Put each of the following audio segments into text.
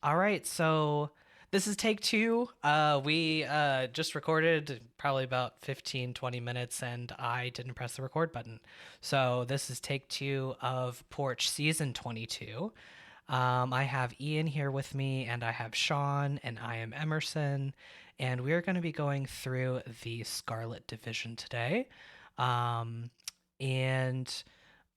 All right, so this is take two. We just recorded probably about 15, 20 minutes, and I didn't press the record button. So this is take two of Porch Season 22. I have Ian here with me, and I have Shaun, and I am Emerson, and we're going to be going through the Scarlet Division today. Um, and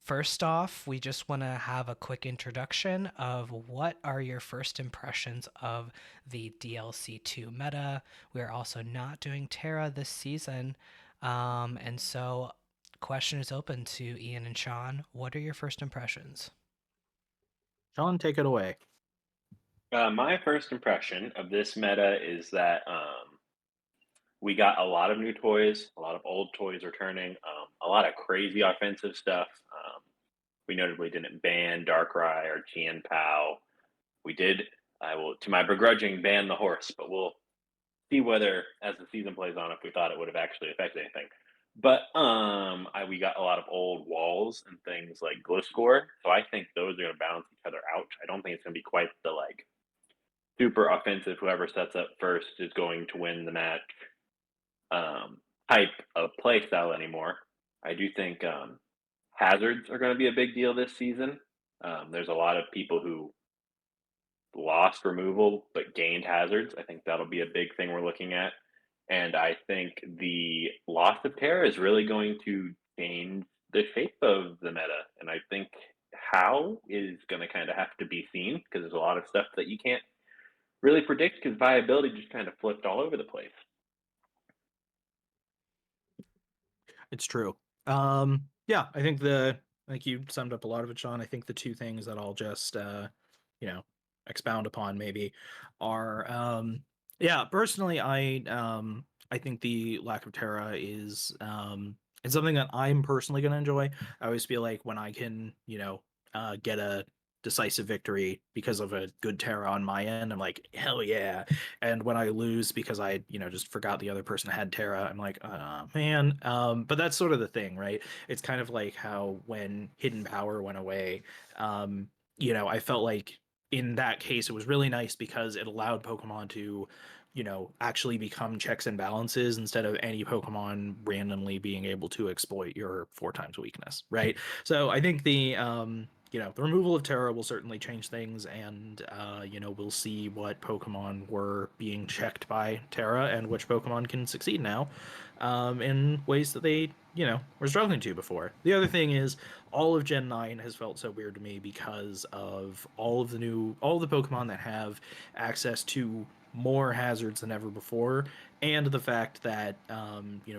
First off, we just want to have a quick introduction of what are your first impressions of the DLC2 meta. We are also not doing Terra this season. And so, question is open to Ian and Shaun. What are your first impressions? Shaun, take it away. My first impression of this meta is that we got a lot of new toys, a lot of old toys returning, a lot of crazy offensive stuff. We notably didn't ban Darkrai or Tien Pao. We did, I will, to my begrudging, ban the horse, but we'll see whether, as the season plays on, if we thought it would have actually affected anything. But we got a lot of old walls and things like Glow Score, so I think those are going to balance each other out. I don't think it's going to be quite the super offensive. Whoever sets up first is going to win the match type of play style anymore. I do think hazards are going to be a big deal this season. There's a lot of people who lost removal but gained hazards. I think that'll be a big thing we're looking at. And I think the loss of Terra is really going to change the shape of the meta. And I think how is going to kind of have to be seen because there's a lot of stuff that you can't really predict because viability just kind of flipped all over the place. It's true. Yeah, I think you summed up a lot of it, Shaun. I think the two things that I'll just you know, expound upon maybe are yeah, personally I think the lack of Terra is it's something that I'm personally gonna enjoy. I always feel like when I can, get a decisive victory because of a good Terra on my end, I'm like, hell yeah. And when I lose because I, just forgot the other person had Terra, I'm like, man. But that's sort of the thing, right? It's kind of like how when Hidden Power went away, I felt like in that case it was really nice because it allowed Pokemon to, actually become checks and balances instead of any Pokemon randomly being able to exploit your four times weakness, right? So I think the removal of Terra will certainly change things, and we'll see what Pokemon were being checked by Terra and which Pokemon can succeed now, in ways that they were struggling to before. The other thing is all of Gen 9 has felt so weird to me because of all of the Pokemon that have access to more hazards than ever before, and the fact that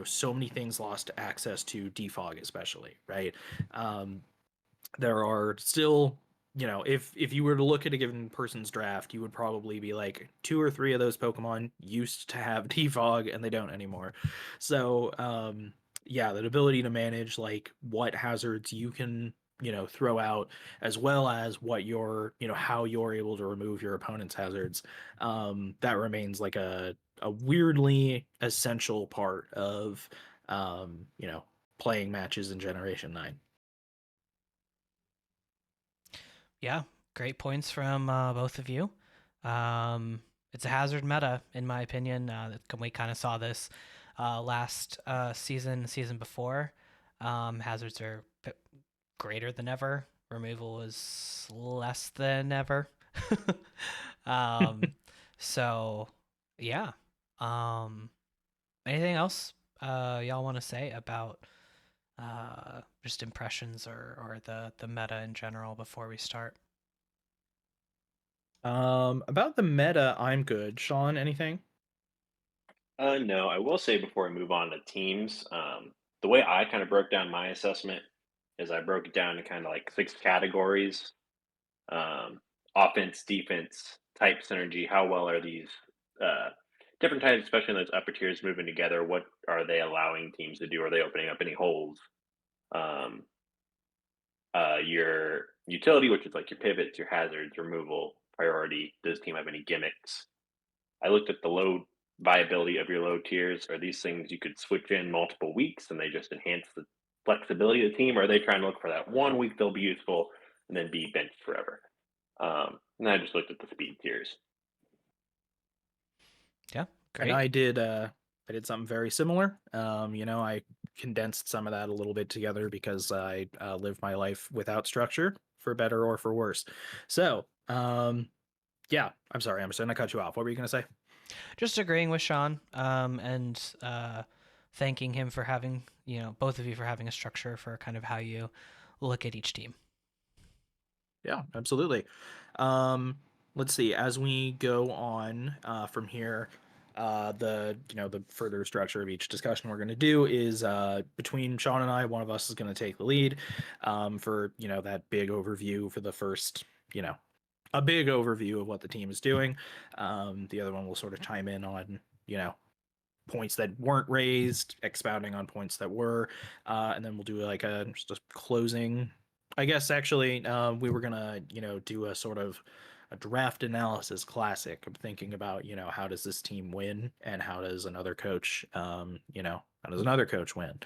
so many things lost access to defog, especially, right? There are still, if you were to look at a given person's draft, you would probably be like two or three of those Pokemon used to have defog and they don't anymore. So yeah, that ability to manage like what hazards you can throw out, as well as what how you're able to remove your opponent's hazards, that remains like a weirdly essential part of playing matches in Generation 9. Yeah, great points from both of you. It's a hazard meta, in my opinion. We kind of saw this last season before. Hazards are greater than ever. Removal is less than ever. um, so yeah. Um, Anything else y'all want to say about just impressions or the meta in general before we start? About the meta, I'm good. Shaun, anything? No, I will say before I move on to teams, the way I kind of broke down my assessment is I broke it down to kind of like six categories: um, offense, defense, type synergy. How well are these uh, different types, especially in those upper tiers, moving together? What are they allowing teams to do? Are they opening up any holes? Um, your utility, which is like your pivots, your hazards, removal, priority. Does team have any gimmicks? I looked at the load viability of your low tiers. Are these things you could switch in multiple weeks and they just enhance the flexibility of the team? Or are they trying to look for that 1 week they'll be useful and then be benched forever? And I just looked at the speed tiers. Yeah, And great. I did something very similar. I condensed some of that a little bit together because I live my life without structure, for better or for worse. So, yeah, I'm sorry, Emerson, I cut you off. What were you going to say? Just agreeing with Shaun, and thanking him for having, both of you for having a structure for kind of how you look at each team. Yeah, absolutely. Um, let's see. As we go on from here, the further structure of each discussion we're going to do is between Shaun and I. One of us is going to take the lead for that big overview for the first a big overview of what the team is doing. The other one will sort of chime in on points that weren't raised, expounding on points that were, and then we'll do like just a closing. I guess actually, we were gonna do a sort of a draft analysis classic of thinking about how does this team win and how does another coach how does another coach win.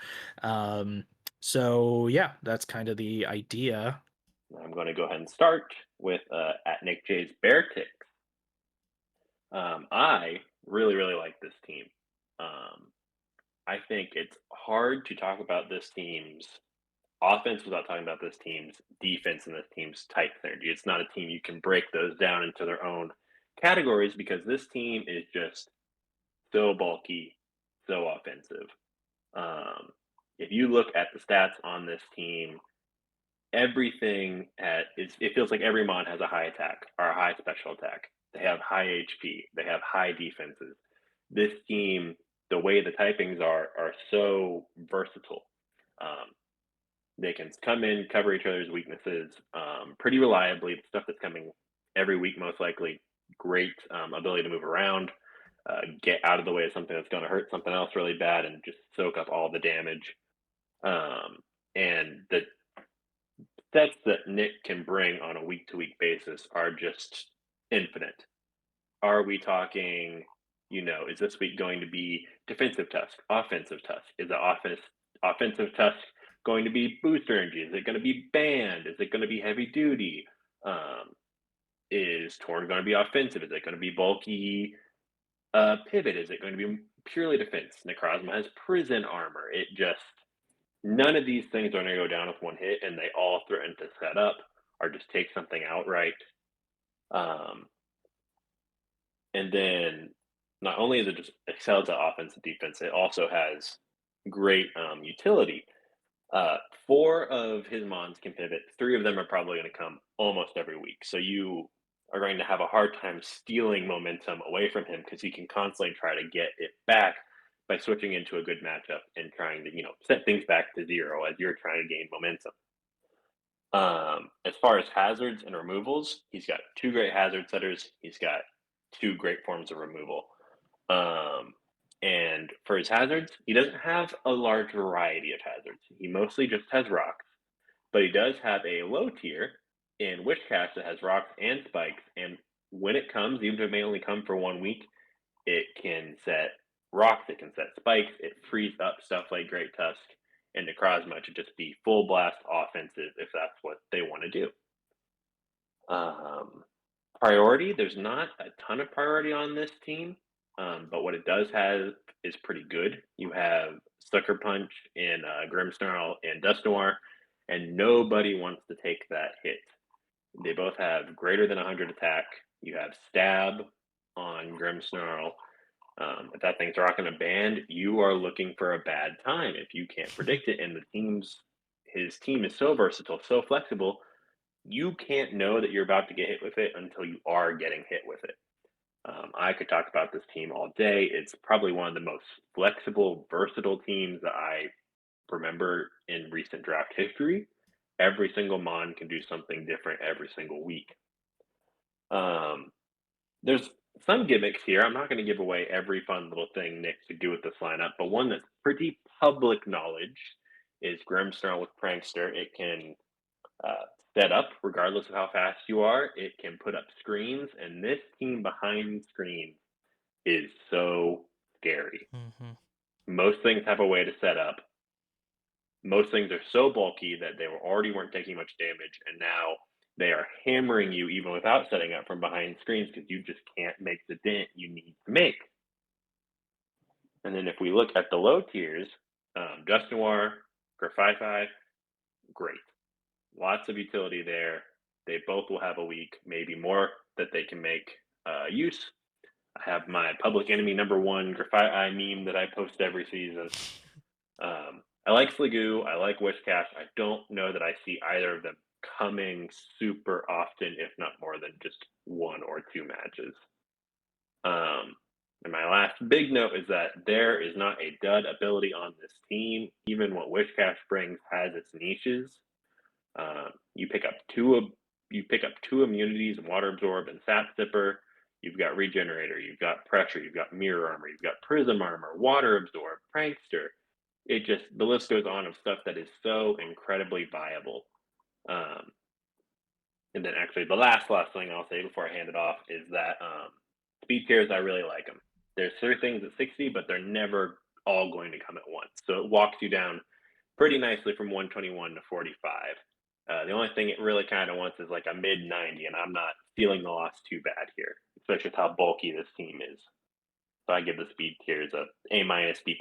So yeah, that's kind of the idea. I'm going to go ahead and start with at Nick J's Beartics. I really, really like this team. Um, I think it's hard to talk about this team's offense without talking about this team's defense and this team's tight synergy. It's not a team you can break those down into their own categories because this team is just so bulky, so offensive. Um, if you look at the stats on this team, everything it feels like every mod has a high attack or a high special attack. They have high HP. They have high defenses. This team, the way the typings are so versatile. Um, they can come in, cover each other's weaknesses pretty reliably. The stuff that's coming every week, most likely. Great ability to move around, get out of the way of something that's going to hurt something else really bad, and just soak up all the damage. And the sets that Nick can bring on a week to week basis are just infinite. Are we talking, is this week going to be defensive tusk, offensive tusk? Is the offensive tusk going to be booster energy? Is it going to be band? Is it going to be heavy duty? Is Torn going to be offensive? Is it going to be bulky pivot? Is it going to be purely defense? Necrozma has prison armor. None of these things are going to go down with one hit, and they all threaten to set up or just take something outright. Um, and then not only is it just excels at offense and defense, it also has great utility. 4 of his mons can pivot. 3 of them are probably going to come almost every week. So you are going to have a hard time stealing momentum away from him because he can constantly try to get it back by switching into a good matchup and trying to, set things back to 0 as you're trying to gain momentum. As far as hazards and removals, he's got 2 great hazard setters. He's got 2 great forms of removal. And for his hazards, he doesn't have a large variety of hazards. He mostly just has rocks, but he does have a low tier in Witchcast that has rocks and spikes. And when it comes, even if it may only come for 1 week, it can set rocks, it can set spikes, it frees up stuff like Great Tusk and Necrozma to just be full blast offensive if that's what they want to do. Priority, there's not a ton of priority on this team, but what it does have is pretty good. You have Sucker Punch and Grimmsnarl and Dust Noir, and nobody wants to take that hit. They both have greater than 100 attack. You have Stab on Grimmsnarl. If that thing's rocking a band, you are looking for a bad time if you can't predict it. And his team is so versatile, so flexible, you can't know that you're about to get hit with it until you are getting hit with it. I could talk about this team all day. It's probably one of the most flexible, versatile teams that I remember in recent draft history. Every single mon can do something different every single week. There's some gimmicks here. I'm not going to give away every fun little thing Nick could do with this lineup, but one that's pretty public knowledge is Grimmsnarl with Prankster. It can set up regardless of how fast you are. It can put up screens, and this team behind screens is so scary. Mm-hmm. Most things have a way to set up. Most things are so bulky that they already weren't taking much damage, and now they are hammering you even without setting up from behind screens because you just can't make the dent you need to make. And then if we look at the low tiers, Just Noir, Grafify, great. Lots of utility there. They both will have a week, maybe more, that they can make use. I have my Public Enemy #1 Grafify meme that I post every season. I like Sligoo. I like Wishcast. I don't know that I see either of them coming super often, if not more than just 1 or 2 matches. And my last big note is that there is not a dud ability on this team. Even what Wishcast brings has its niches. You pick up two immunities, Water Absorb and Sap Zipper. You've got Regenerator, you've got Pressure, you've got Mirror Armor, you've got Prism Armor, Water Absorb, Prankster. The list goes on of stuff that is so incredibly viable. And then actually the last thing I'll say before I hand it off is that speed tiers, I really like them. There's certain things at 60, but they're never all going to come at once. So it walks you down pretty nicely from 121 to 45. The only thing it really kind of wants is like a mid 90, and I'm not feeling the loss too bad here, especially with how bulky this team is. So I give the speed tiers a A-, B+.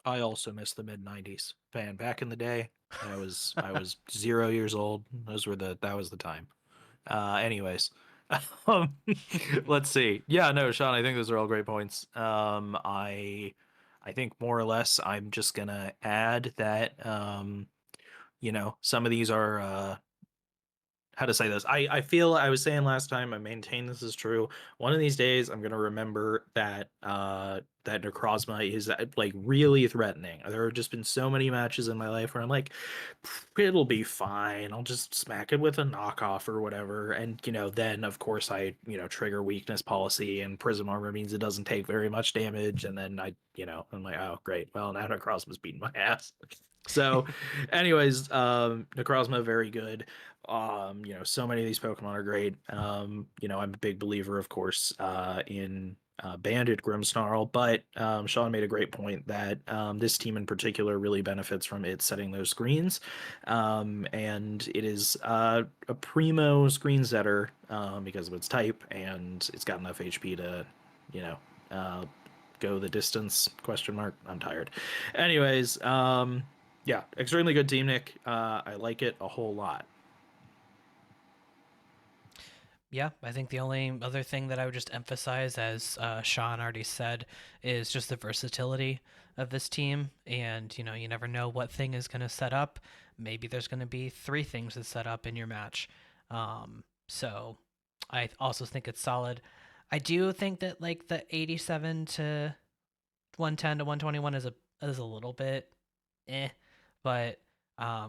I also miss the mid 90s. Man, back in the day, I was 0 years old. That was the time. Anyways, um, let's see. Yeah, no, Shaun, I think those are all great points. I think more or less I'm just gonna add that some of these are how to say this. I feel I was saying last time, I maintain this is true. One of these days I'm gonna remember that that Necrozma is like really threatening. There have just been so many matches in my life where I'm like, it'll be fine. I'll just smack it with a knockoff or whatever. And then of course I trigger weakness policy, and Prism Armor means it doesn't take very much damage, and then I'm like, oh great. Well, now Necrozma's beating my ass. So anyways, Necrozma very good. So many of these Pokemon are great. I'm a big believer, of course, in Banded Grimmsnarl, but Shaun made a great point that this team in particular really benefits from it setting those screens, and it is a primo screen setter because of its type, and it's got enough HP to, go the distance? Question mark. I'm tired. Anyways, yeah, extremely good team, Nick. I like it a whole lot. Yeah, I think the only other thing that I would just emphasize, as Shaun already said, is just the versatility of this team. And, you never know what thing is going to set up. Maybe there's going to be 3 things that set up in your match. So I also think it's solid. I do think that like the 87 to 110 to 121 is a little bit but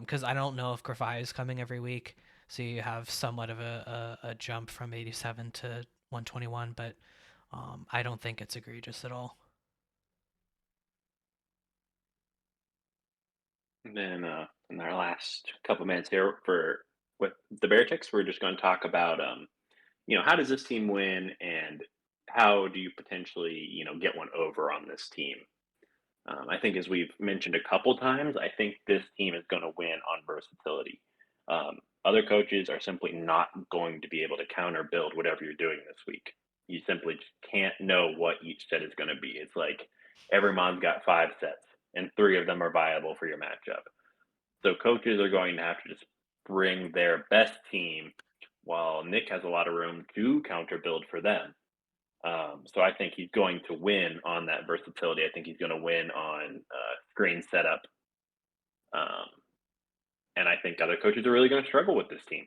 because I don't know if Grafai is coming every week, so you have somewhat of a jump from 87 to 121, but I don't think it's egregious at all. And then in our last couple minutes here with the Beartics, we're just going to talk about how does this team win, and how do you potentially get one over on this team. I think, as we've mentioned a couple times, I think this team is going to win on versatility. Other coaches are simply not going to be able to counter build whatever you're doing this week. You simply just can't know what each set is going to be. It's like every mon's got 5 sets, and 3 of them are viable for your matchup. So coaches are going to have to just bring their best team, while Nick has a lot of room to counter build for them. So I think he's going to win on that versatility. I think he's going to win on screen setup. And I think other coaches are really going to struggle with this team.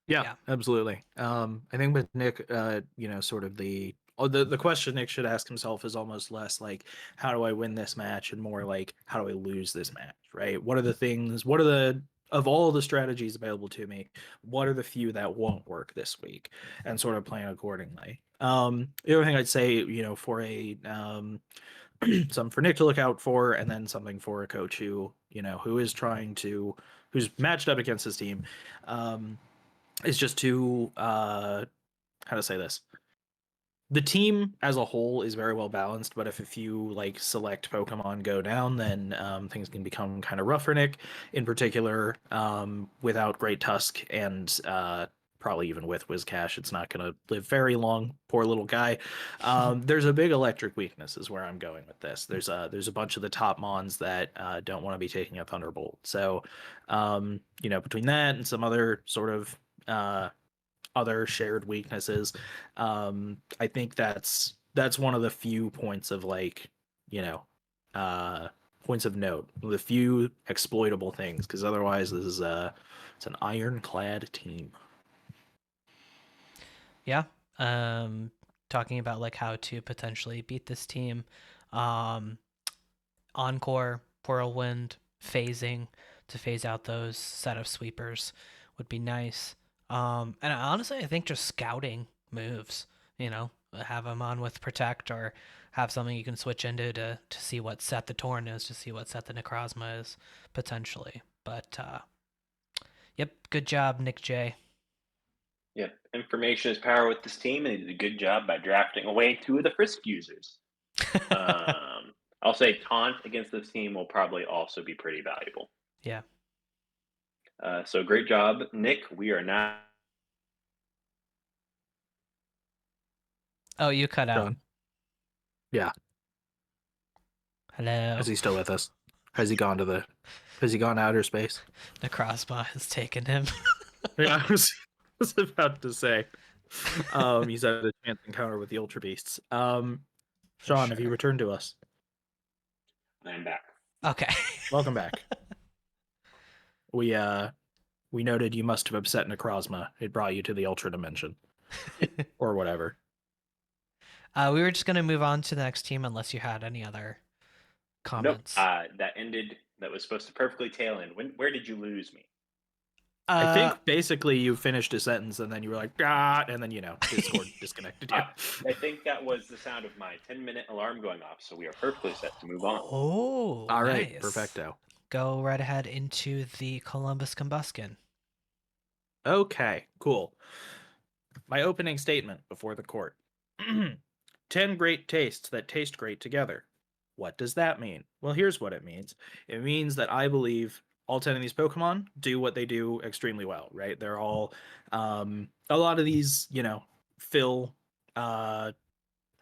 Yeah, absolutely. I think with Nick, sort of the question Nick should ask himself is almost less like, how do I win this match, and more like, how do I lose this match, right? What are of all the strategies available to me, what are the few that won't work this week, and sort of plan accordingly. The other thing I'd say, for a something for Nick to look out for, and then something for a coach who is who's matched up against his team, is just to how to say this. the team as a whole is very well balanced, but if a few like select Pokemon go down, then things can become kind of rough for Nick. In particular, without Great Tusk and probably even with Whiscash, it's not going to live very long. Poor little guy. There's a big electric weakness, is where I'm going with this. There's a bunch of the top Mons that don't want to be taking a Thunderbolt. So, between that and some other sort of other shared weaknesses. I think that's one of the few points of like, you know, points of note, the few exploitable things, because otherwise this is it's an ironclad team. Yeah. Talking about like how to potentially beat this team. Encore, Whirlwind, phasing to phase out those set of sweepers would be nice. And honestly, I think just scouting moves, have them on with Protect or have something you can switch into to see what set the Torn is, to see what set the Necrozma is potentially. But, yep, good job, Nick J. Yep, information is power with this team, and they did a good job by drafting away 2 of the Frisk users. I'll say Taunt against this team will probably also be pretty valuable. Yeah. So great job, Nick. We are now. Oh, you cut out. John? Yeah. Hello. Is he still with us? Has he gone outer space? Necrozma has taken him. Yeah, I was about to say. He's had a chance encounter with the Ultra Beasts. Shaun, have you returned to us? I'm back. Okay. Welcome back. We noted you must have upset Necrozma. It brought you to the Ultra Dimension. Or whatever. We were just going to move on to the next team unless you had any other comments. Nope. That was supposed to perfectly tail end. Where did you lose me? I think basically you finished a sentence and then you were like, ah, and then, Discord disconnected you. I think that was the sound of my 10-minute alarm going off, so we are perfectly set to move on. Oh, all right, nice. perfecto. Go right ahead into the Columbus Combusken. Okay, cool. My opening statement before the court. 10 great tastes that taste great together. What does that mean? Well, here's what it means. It means that I believe all 10 of these Pokemon do what they do extremely well, right? They're all, a lot of these, fill, how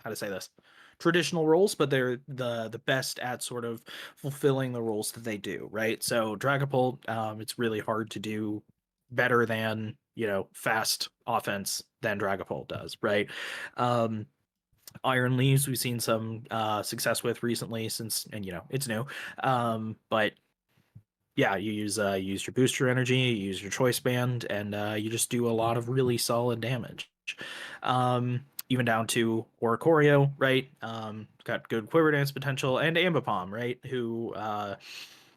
to say this, traditional roles, but they're the best at sort of fulfilling the roles that they do, right? So Dragapult, it's really hard to do better than, fast offense than Dragapult does, right? Iron Leaves we've seen some success with recently since, and it's new, but yeah, you use your booster energy, you use your choice band, and you just do a lot of really solid damage. Even down to Oricorio, right? Got good Quiver Dance potential, and Ambipom, right? Who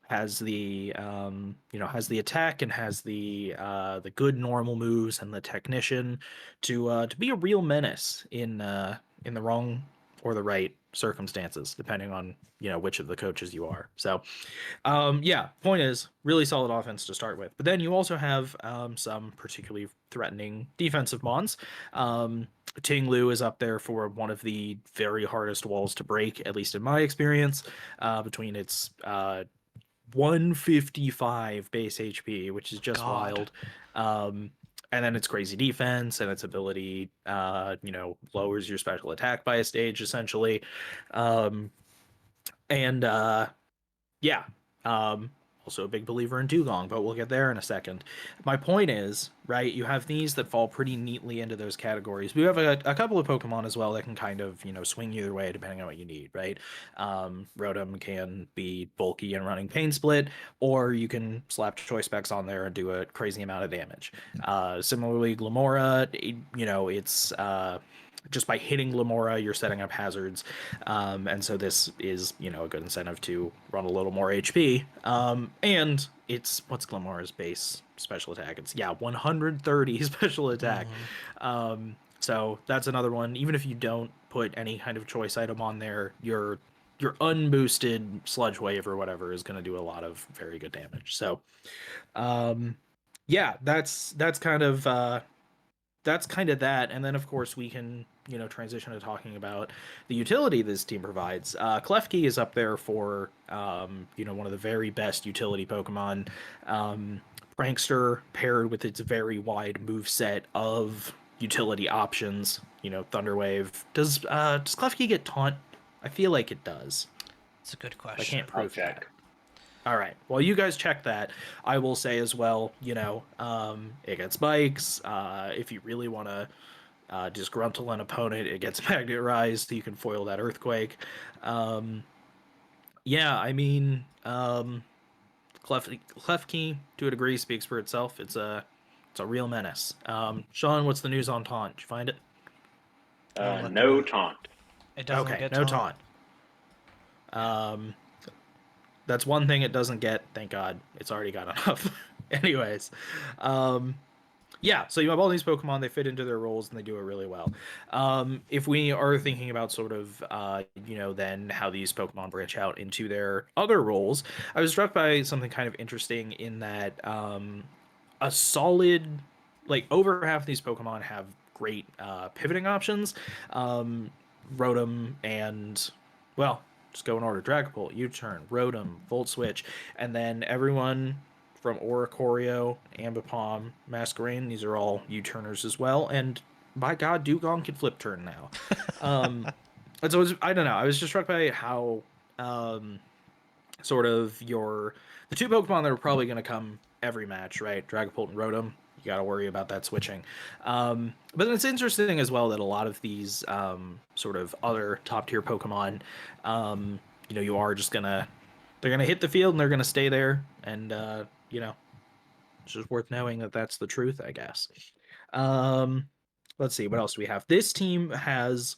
has the has the attack and has the good normal moves and the technician to be a real menace in the wrong or the right circumstances, depending on which of the coaches you are. So point is really solid offense to start with, but then you also have some particularly threatening defensive mons. Ting Lu is up there for one of the very hardest walls to break, at least in my experience, between its 155 base HP, which is just wild. And then its crazy defense and its ability, lowers your special attack by a stage, essentially. Also a big believer in Dugong, but we'll get there in a second. My point is, right, you have these that fall pretty neatly into those categories. We have a couple of Pokemon as well that can kind of, swing either way depending on what you need, right? Rotom can be bulky and running Pain Split, or you can slap choice specs on there and do a crazy amount of damage. Similarly, Glamora, it's just by hitting Lamora, you're setting up hazards. And so this is, a good incentive to run a little more HP. And what's Glamora's base special attack? It's 130 special attack. So that's another one. Even if you don't put any kind of choice item on there, your unboosted Sludge Wave or whatever is going to do a lot of very good damage. So, that's kind of that's kind of that. And then, of course, we can, transition to talking about the utility this team provides. Klefki is up there for, one of the very best utility Pokemon. Prankster, paired with its very wide move set of utility options, Thunderwave. Does Klefki get Taunt? I feel like it does. It's a good I question. can't I'll prove that. check. All right. Well, you guys check that. I will say as well, it gets spikes. If you really want to disgruntle an opponent, it gets Magnet Rise, so you can foil that Earthquake. Yeah, I mean, Klefki, to a degree, speaks for itself. It's a real menace. Shaun, what's the news on Taunt? Did you find it? I'm looking No at it. taunt. It doesn't Okay, get no taunt. Taunt. That's one thing it doesn't get. Thank God, it's already got enough. Anyways, um, yeah. So you have all these Pokemon; they fit into their roles and they do it really well. If we are thinking about sort of, then how these Pokemon branch out into their other roles, I was struck by something kind of interesting in that a solid, like over half of these Pokemon have great pivoting options. Rotom and, well, just go in order: Dragapult, U-turn, Rotom, Volt Switch, and then everyone from Oricorio, Ambipom, Masquerain. These are all U-turners as well, and by God, Dugong can flip turn now. And so I don't know. I was just struck by how sort of the two Pokemon that are probably going to come every match, right? Dragapult and Rotom. You got to worry about that switching. But it's interesting as well that a lot of these sort of other top tier Pokemon, you are just they're gonna hit the field and they're gonna stay there, and it's just worth knowing that that's the truth, I guess. Um, let's see what else do we have. This team has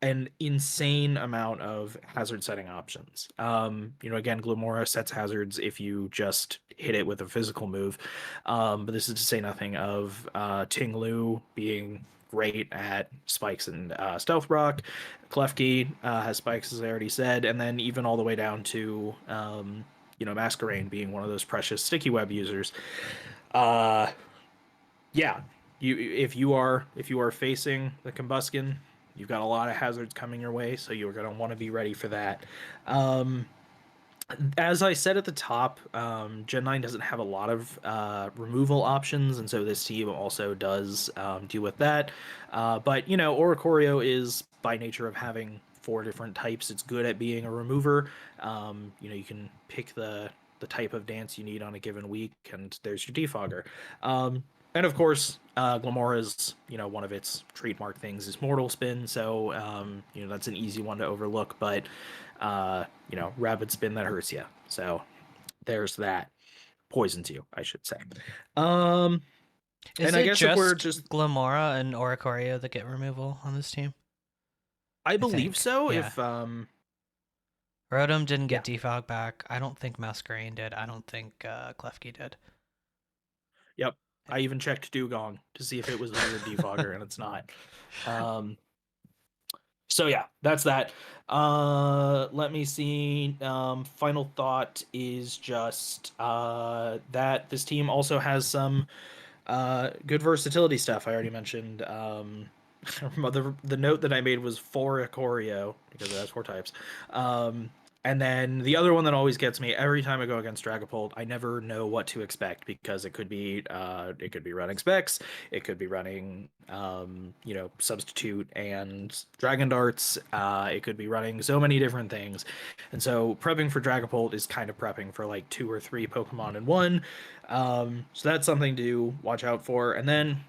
an insane amount of hazard setting options. Again, Glamora sets hazards if you just hit it with a physical move. But this is to say nothing of Tinglu being great at spikes and Stealth Rock. Klefki has spikes, as I already said, and then even all the way down to Masquerain being one of those precious sticky web users. Yeah, if you are facing the Combusken, you've got a lot of hazards coming your way, so you're going to want to be ready for that. As I said at the top, Gen 9 doesn't have a lot of removal options, and so this team also does deal with that. But, Oricorio is, by nature of having 4 different types, it's good at being a remover. You can pick the type of dance you need on a given week, and there's your defogger. And of course, Glamora's, one of its trademark things is Mortal Spin, so, that's an easy one to overlook, but Rapid Spin, that hurts you. So there's that. Poisons you, I should say. Is And I it guess if we're just just, Glamora and Oricorio that get removal on this team? I believe think, so. yeah. If Rotom didn't yeah. get defog back. I don't think Masquerain did. I don't think Klefki did. Yep. I even checked Dugong to see if it was a weird defogger, and it's not. So yeah, that's that. Let me see. Final thought is just that this team also has some good versatility stuff. I already mentioned. The note that I made was for Ikorio because it has 4 types. And then the other one that always gets me every time I go against Dragapult, I never know what to expect because it could be running Specs, it could be running Substitute and Dragon Darts, it could be running so many different things, and so prepping for Dragapult is kind of prepping for like 2 or 3 Pokemon in one. So that's something to watch out for. And then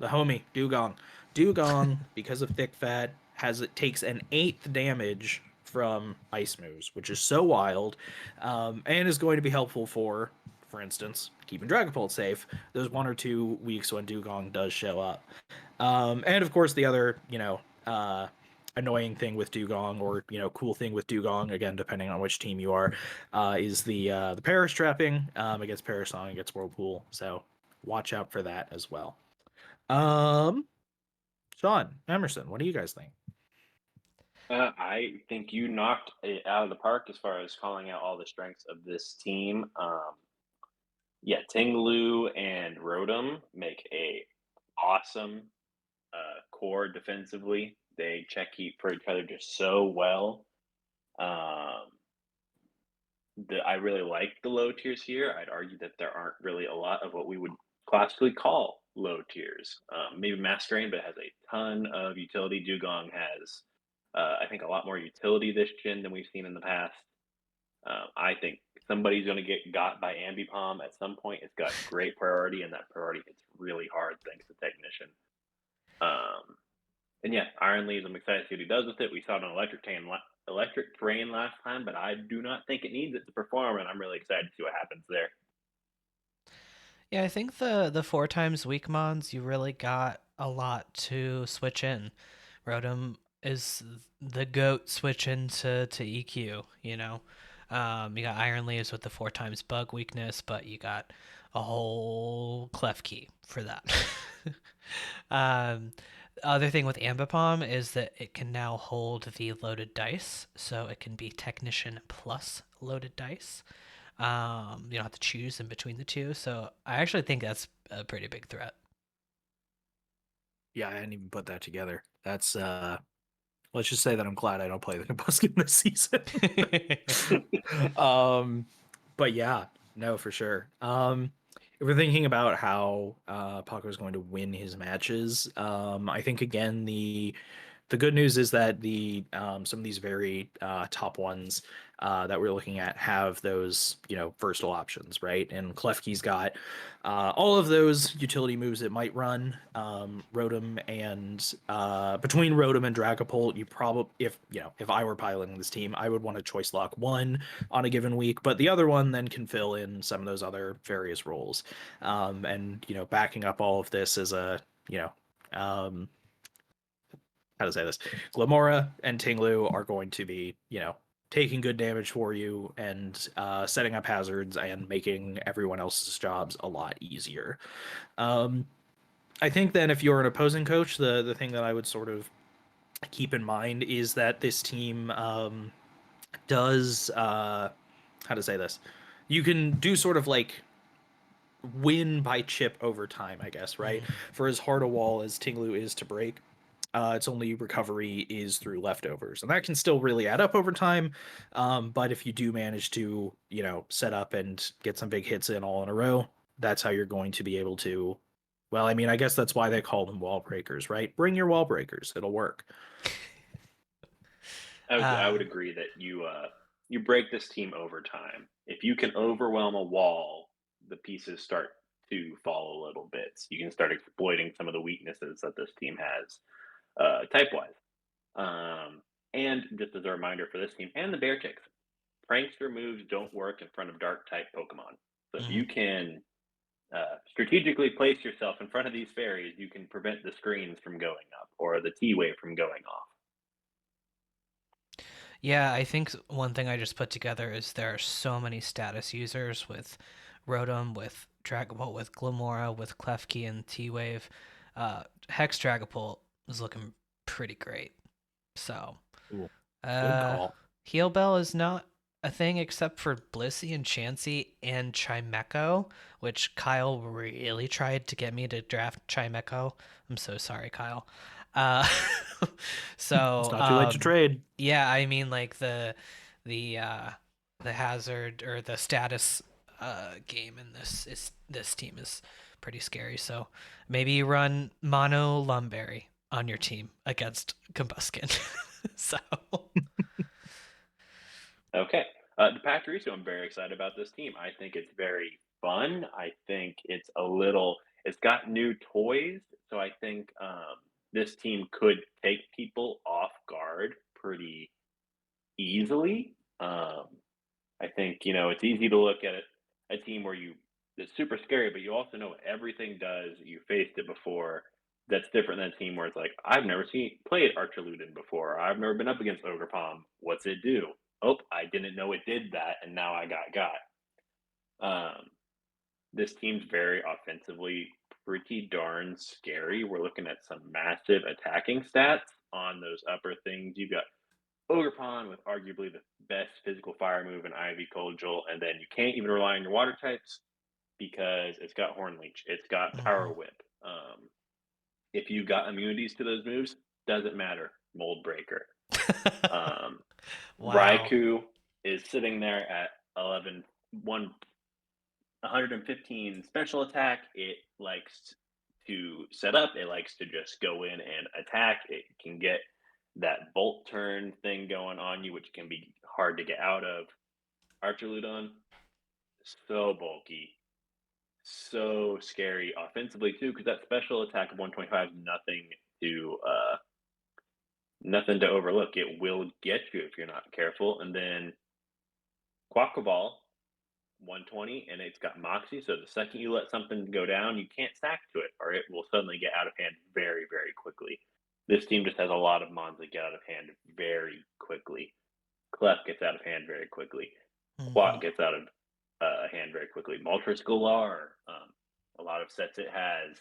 the homie Dugong, because of thick fat, takes an 8th damage from ice moves, which is so wild, and is going to be helpful for instance, keeping Dragapult safe those 1 or 2 weeks when Dugong does show up. And of course, the other, annoying thing with Dugong, or cool thing with Dugong, again depending on which team you are, is the Perish trapping against Perish Song, against Whirlpool. So watch out for that as well. Shaun, Emerson, what do you guys think? I think you knocked it out of the park as far as calling out all the strengths of this team. Yeah, Tinglu and Rotom make a awesome core defensively. They check keep for each other just so well. Um, I really like the low tiers here. I'd argue that there aren't really a lot of what we would classically call low tiers. Maybe Masquerain, but it has a ton of utility. Dugong has, I think, a lot more utility this gen than we've seen in the past. I think somebody's going to get got by Ambipom at some point. It's got great priority, and that priority hits really hard thanks to Technician. And yeah, Iron Leaves, I'm excited to see what he does with it. We saw it on Electric Terrain last time, but I do not think it needs it to perform, and I'm really excited to see what happens there. Yeah, I think the 4 times weak mons, you really got a lot to switch in. Rotom is the goat switch into to EQ, you know. You got Iron Leaves with the 4 times bug weakness, but you got a whole clef key for that. Other thing with Ambipom is that it can now hold the loaded dice, so it can be Technician plus loaded dice. You don't have to choose in between the two, so I actually think that's a pretty big threat. Yeah, I hadn't even put that together. That's let's just say that I'm glad I don't play the Combusken this season. But yeah, no, for sure. If we're thinking about how Paco is going to win his matches, I think again the good news is that some of these very top ones that we're looking at have those versatile options, right? And Klefki's got all of those utility moves it might run. Rotom and between Rotom and Dragapult, you probably if I were piloting this team, I would want to choice lock one on a given week, but the other one then can fill in some of those other various roles. And backing up all of this is a how to say this, Glamora and Tinglu are going to be, taking good damage for you and setting up hazards and making everyone else's jobs a lot easier. I think then if you're an opposing coach, the thing that I would sort of keep in mind is that this team does how to say this, you can do sort of like win by chip over time, I guess, right? For as hard a wall as Tinglu is to break, its only recovery is through leftovers, and that can still really add up over time. But if you do manage to, set up and get some big hits in all in a row, that's how you're going to be able to. Well, I mean, I guess that's why they call them wall breakers, right? Bring your wall breakers; it'll work. I would agree that you break this team over time. If you can overwhelm a wall, the pieces start to fall a little bit. You can start exploiting some of the weaknesses that this team has, type wise. And just as a reminder for this team and the Beartics, prankster moves don't work in front of dark type Pokemon. So if you can strategically place yourself in front of these fairies, you can prevent the screens from going up or the T-wave from going off. Yeah, I think one thing I just put together is there are so many status users with Rotom, with Dragapult, with Glamora, with Klefki, and T-Wave. Hex Dragapult is looking pretty great. So, Ooh, good call. Heal Bell is not a thing except for Blissey and Chansey and Chimecho, which Kyle really tried to get me to draft Chimecho. I'm so sorry, Kyle. Uh, so It's not too late to trade. yeah, I mean like the hazard or the status game in this team is pretty scary. So maybe you run Mono Lumberry on your team against Combusken. So okay. The Pachirisu, I'm very excited about this team. I think it's very fun. I think it's got new toys. So I think this team could take people off guard pretty easily. I think, it's easy to look at a team where it's super scary, but you also know what everything does. You faced it before. That's different than a team where it's like, I've never played Archaludin before. I've never been up against Ogerpom. What's it do? Oh, I didn't know it did that, and now I got. This team's very offensively pretty darn scary. We're looking at some massive attacking stats on those upper things. You've got Ogerpon with arguably the best physical fire move in Ivy Cordial, and then you can't even rely on your water types because it's got Horn Leech, it's got Power Whip. if you got immunities to those moves, doesn't matter. Mold Breaker. Wow. Raikou is sitting there at 115 special attack. It likes to set up. It likes to just go in and attack. It can get that bolt turn thing going on you, which can be hard to get out of. Archaludon, so bulky, so scary offensively too, because that special attack of 125 is nothing to overlook. It will get you if you're not careful. And then Quaquaval, 120, and it's got Moxie, so the second you let something go down, you can't stack to it, or it will suddenly get out of hand very, very quickly. This team just has a lot of mons that get out of hand very quickly. Clef gets out of hand very quickly. Quat gets out of hand very quickly. Moltres Galar, a lot of sets it has,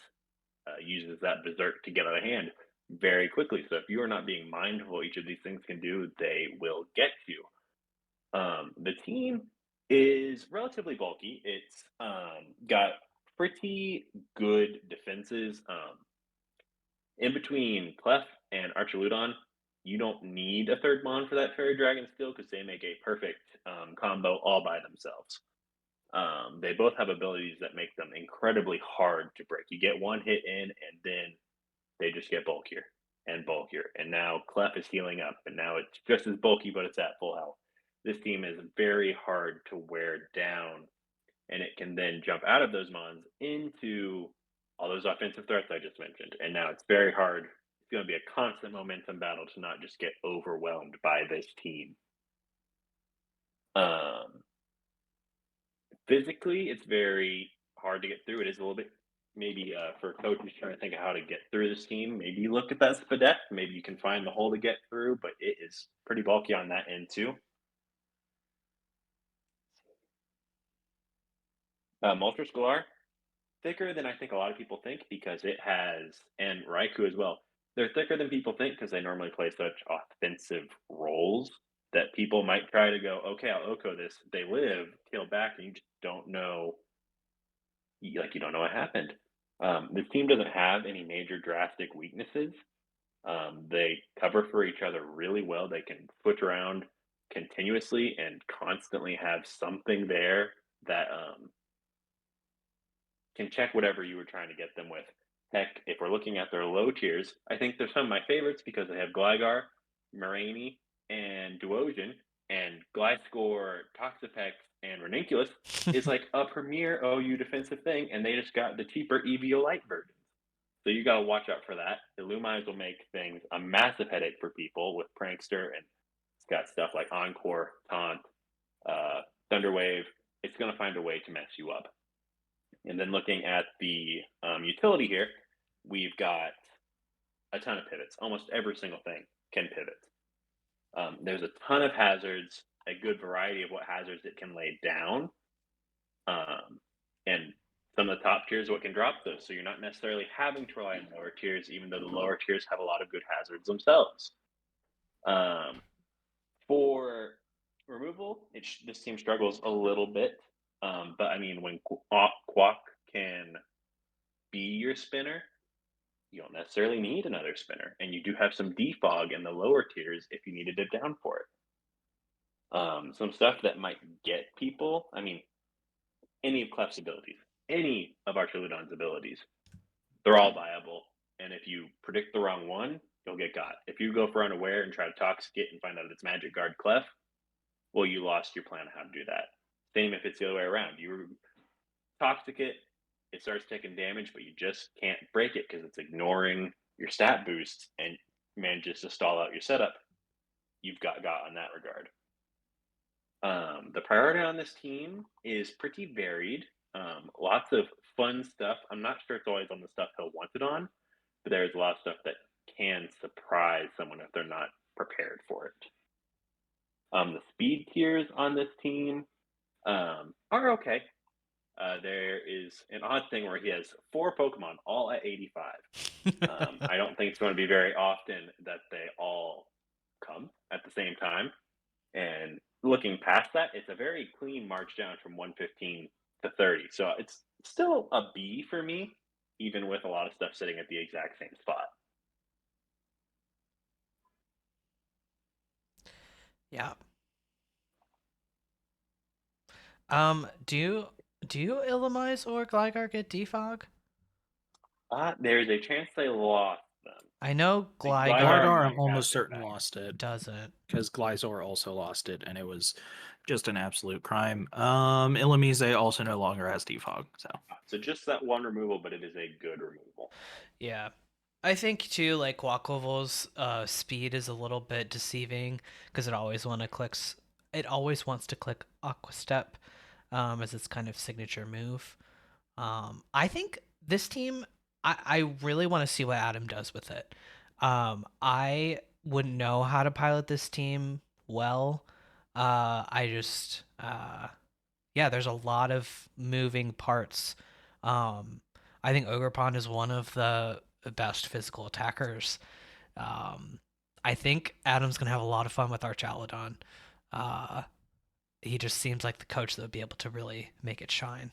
uses that Berserk to get out of hand very quickly. So if you are not being mindful each of these things can do, they will get you. The team is relatively bulky. It's got pretty good defenses. In between Clef and Archaludon, you don't need a third mon for that Fairy Dragon skill because they make a perfect combo all by themselves. They both have abilities that make them incredibly hard to break. You get one hit in, and then they just get bulkier and bulkier. And now Clef is healing up, and now it's just as bulky, but it's at full health. This team is very hard to wear down, and it can then jump out of those mons into all those offensive threats I just mentioned. And now it's very hard. It's going to be a constant momentum battle to not just get overwhelmed by this team. Physically, it's very hard to get through. It is a little bit, maybe for coaches trying to think of how to get through this team, maybe you look at that Spadef. Maybe you can find the hole to get through, but it is pretty bulky on that end too. Moltres Galar, thicker than I think a lot of people think because it has, and Raikou as well, they're thicker than people think because they normally play such offensive roles that people might try to go, okay, I'll Oko this. They live, tail back, and you just don't know, you don't know what happened. This team doesn't have any major drastic weaknesses. They cover for each other really well. They can switch around continuously and constantly have something there that can check whatever you were trying to get them with. Heck, if we're looking at their low tiers, I think they're some of my favorites because they have Gligar, Moraine, and Duosion, and Gliscor, Toxapex, and Ranunculus is like a premier OU defensive thing, and they just got the cheaper Eviolite version. So you got to watch out for that. Illumise will make things a massive headache for people with Prankster, and it's got stuff like Encore, Taunt, Thunderwave. It's going to find a way to mess you up. And then looking at the utility here, we've got a ton of pivots. Almost every single thing can pivot. There's a ton of hazards, a good variety of what hazards it can lay down. And some of the top tiers, what can drop those. So you're not necessarily having to rely on lower tiers, even though the lower tiers have a lot of good hazards themselves. For removal, this team struggles a little bit. But I mean, when Quack can be your spinner, you don't necessarily need another spinner. And you do have some defog in the lower tiers if you needed it down for it. Some stuff that might get people, I mean, any of Clef's abilities, any of Archaludon's abilities, they're all viable. And if you predict the wrong one, you'll get got. If you go for unaware and try to Toxicate and find out it's Magic Guard Clef, well, you lost your plan on how to do that. Same if it's the other way around. You Toxicate, it starts taking damage, but you just can't break it because it's ignoring your stat boosts and manages to stall out your setup. You've got on that regard. The priority on this team is pretty varied. Lots of fun stuff. I'm not sure it's always on the stuff he'll want it on, but there's a lot of stuff that can surprise someone if they're not prepared for it. The speed tiers on this team are okay. There is an odd thing where he has 4 Pokemon all at 85. I don't think it's going to be very often that they all come at the same time. And looking past that, it's a very clean march down from 115 to 30. So it's still a B for me. even with a lot of stuff sitting at the exact same spot. Yeah. Do you Illumise or Gligar get defog? There's a chance they lost them. I know Gligar Gligar, might I'm almost have it certain back. lost it doesn't. because Glyzor also lost it, and it was just an absolute crime. Illumise also no longer has defog, so So just that one removal, but it is a good removal. Yeah. I think too, like Quaquaval's speed is a little bit deceiving because it always wants to click Aqua Step as its kind of signature move. I think this team, I really want to see what Adam does with it. I wouldn't know how to pilot this team well. I just, yeah, there's a lot of moving parts. I think Ogerpon is one of the best physical attackers. Um, I think Adam's gonna have a lot of fun with Archaladon. Uh, he just seems like the coach that would be able to really make it shine.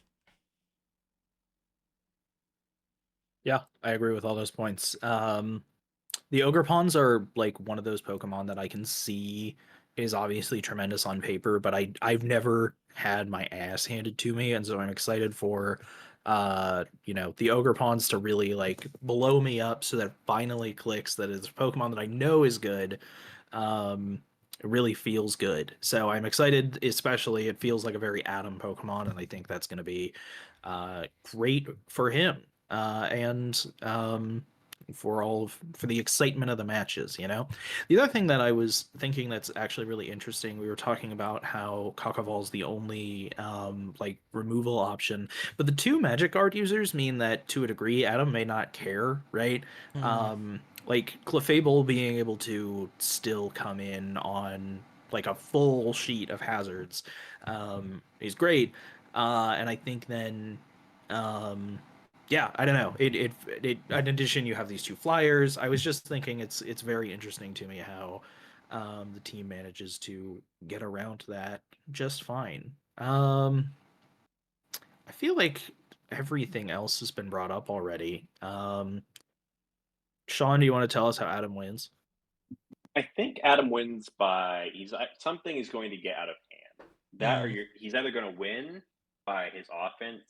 yeah, I agree with all those points. The Ogerpons are like one of those Pokemon that I can see is obviously tremendous on paper, but I've never had my ass handed to me, and so I'm excited for the Ogerpons to really like blow me up so that it finally clicks that it's a Pokemon that I know is good. It really feels good. So I'm excited, especially it feels like a very Adam Pokemon, and I think that's gonna be great for him. And for the excitement of the matches, you know. The other thing that I was thinking that's actually really interesting, we were talking about how Cockaval's the only like removal option, but the two Magikarp users mean that to a degree Adam may not care, right? Like Clefable being able to still come in on like a full sheet of hazards is great, and I think then yeah, I don't know. In addition, you have these two flyers. I was just thinking it's very interesting to me how the team manages to get around that just fine. I feel like everything else has been brought up already. Shaun, do you want to tell us how Adam wins? I think Adam wins by something is going to get out of hand. He's either going to win by his offense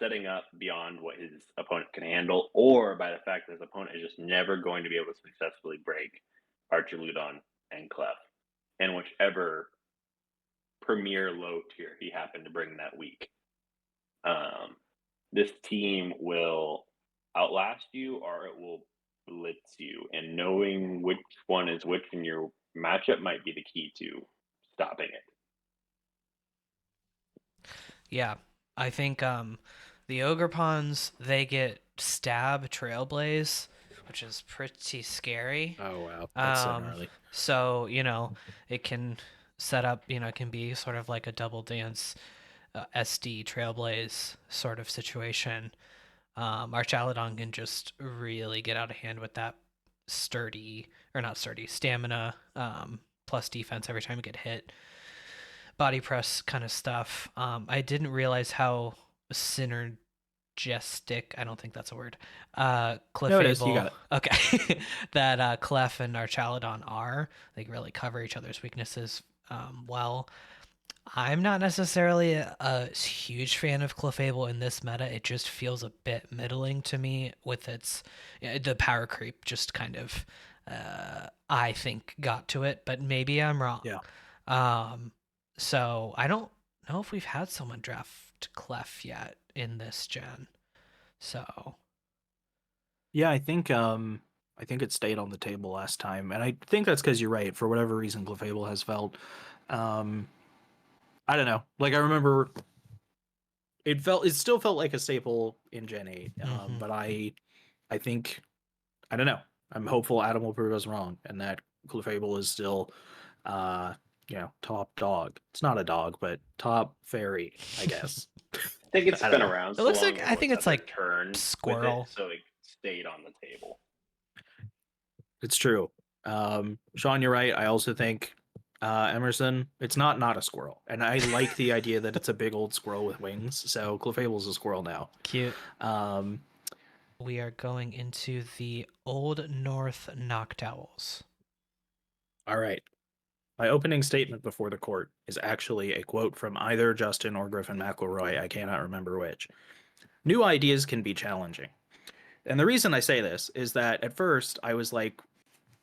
setting up beyond what his opponent can handle, or by the fact that his opponent is just never going to be able to successfully break Archaludon and Clef, and whichever premier low tier he happened to bring that week. This team will outlast you, or it will blitz you, and knowing which one is which in your matchup might be the key to stopping it. Yeah, I think the Ogerpons, they get Stab Trailblaze, which is pretty scary. Oh wow, that's so gnarly. So, it can set up, it can be sort of like a double dance SD Trailblaze sort of situation. Archaladon can just really get out of hand with that stamina plus defense every time you get hit. Body press kind of stuff. I didn't realize how synergistic, I don't think that's a word, Clefable, No, it is. You got it. Okay, that Clef and Archaladon are. They really cover each other's weaknesses well. I'm not necessarily a huge fan of Clefable in this meta. It just feels a bit middling to me with the power creep just kind of, I think, got to it, but maybe I'm wrong. Yeah. So I don't know if we've had someone draft Clef yet in this gen. So Yeah, I think it stayed on the table last time, and I think that's because you're right. For whatever reason, Clefable has felt, I don't know. Like I remember, it still felt like a staple in Gen 8. But I think, I don't know. I'm hopeful Adam will prove us wrong, and that Clefable is still, top dog. It's not a dog, but top fairy, I guess. I think it's I don't been know. around. It looks like I think it's like turn squirrel. so it stayed on the table. It's true. Shaun, you're right. I also think Emerson, it's not a squirrel. And I like the idea that it's a big old squirrel with wings. So Clefable's a squirrel now. Cute. We are going into the Old North Noctowls. All right. My opening statement before the court is actually a quote from either Justin or Griffin McElroy. I cannot remember which. New ideas can be challenging. And the reason I say this is that at first I was like,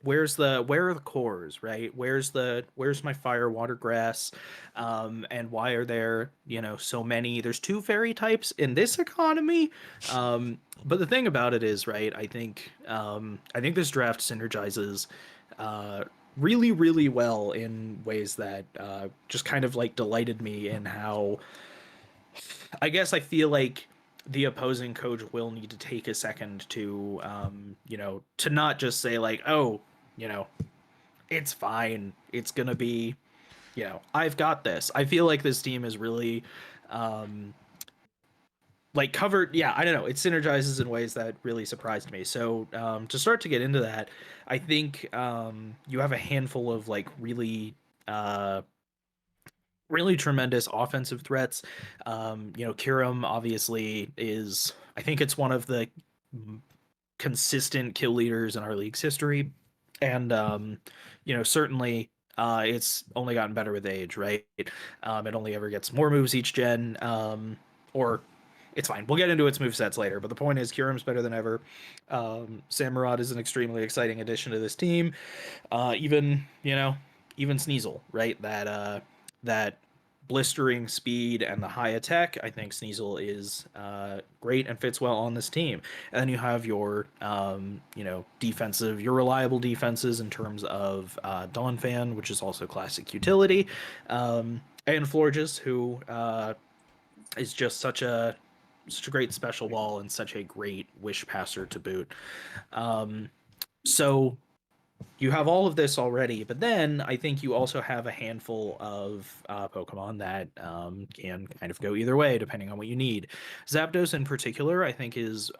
where are the cores, right? Where's my fire, water, grass? And why are there, so many? There's two fairy types in this economy. But the thing about it is, right, I think this draft synergizes uh really, really well in ways that just kind of like delighted me in how I guess I feel like the opposing coach will need to take a second to, to not just say like, oh, you know, it's fine. It's gonna be, I've got this. I feel like this team is really, um, like covered. Yeah, I don't know. It synergizes in ways that really surprised me. So to start to get into that, I think you have a handful of like uh, really tremendous offensive threats. Kiram obviously is, I think it's one of the consistent kill leaders in our league's history. And, certainly it's only gotten better with age, right? It only ever gets more moves each gen. Or it's fine. We'll get into its move sets later. But the point is, Kiram's better than ever. Samurott is an extremely exciting addition to this team. Even Sneasel, right? That blistering speed and the high attack. I think Sneasel is great and fits well on this team. And then you have your, your reliable defenses in terms of Dawnfan, which is also classic utility, and Florges, who is just such a great special ball and such a great wish passer to boot. So you have all of this already, but then I think you also have a handful of Pokemon that can kind of go either way depending on what you need. Zapdos in particular, I think, is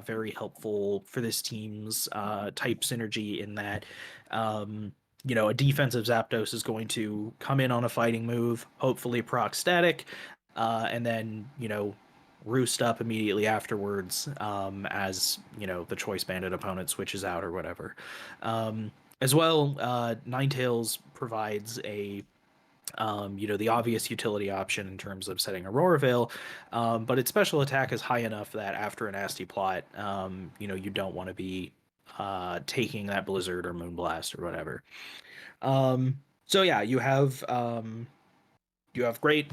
very helpful for this team's type synergy in that, a defensive Zapdos is going to come in on a fighting move, hopefully proc static, and then, roost up immediately afterwards as, the Choice Bandit opponent switches out or whatever. As well, Ninetales provides the obvious utility option in terms of setting Aurora Veil, but its special attack is high enough that after a nasty plot, you don't want to be taking that Blizzard or Moonblast or whatever. So yeah, you have great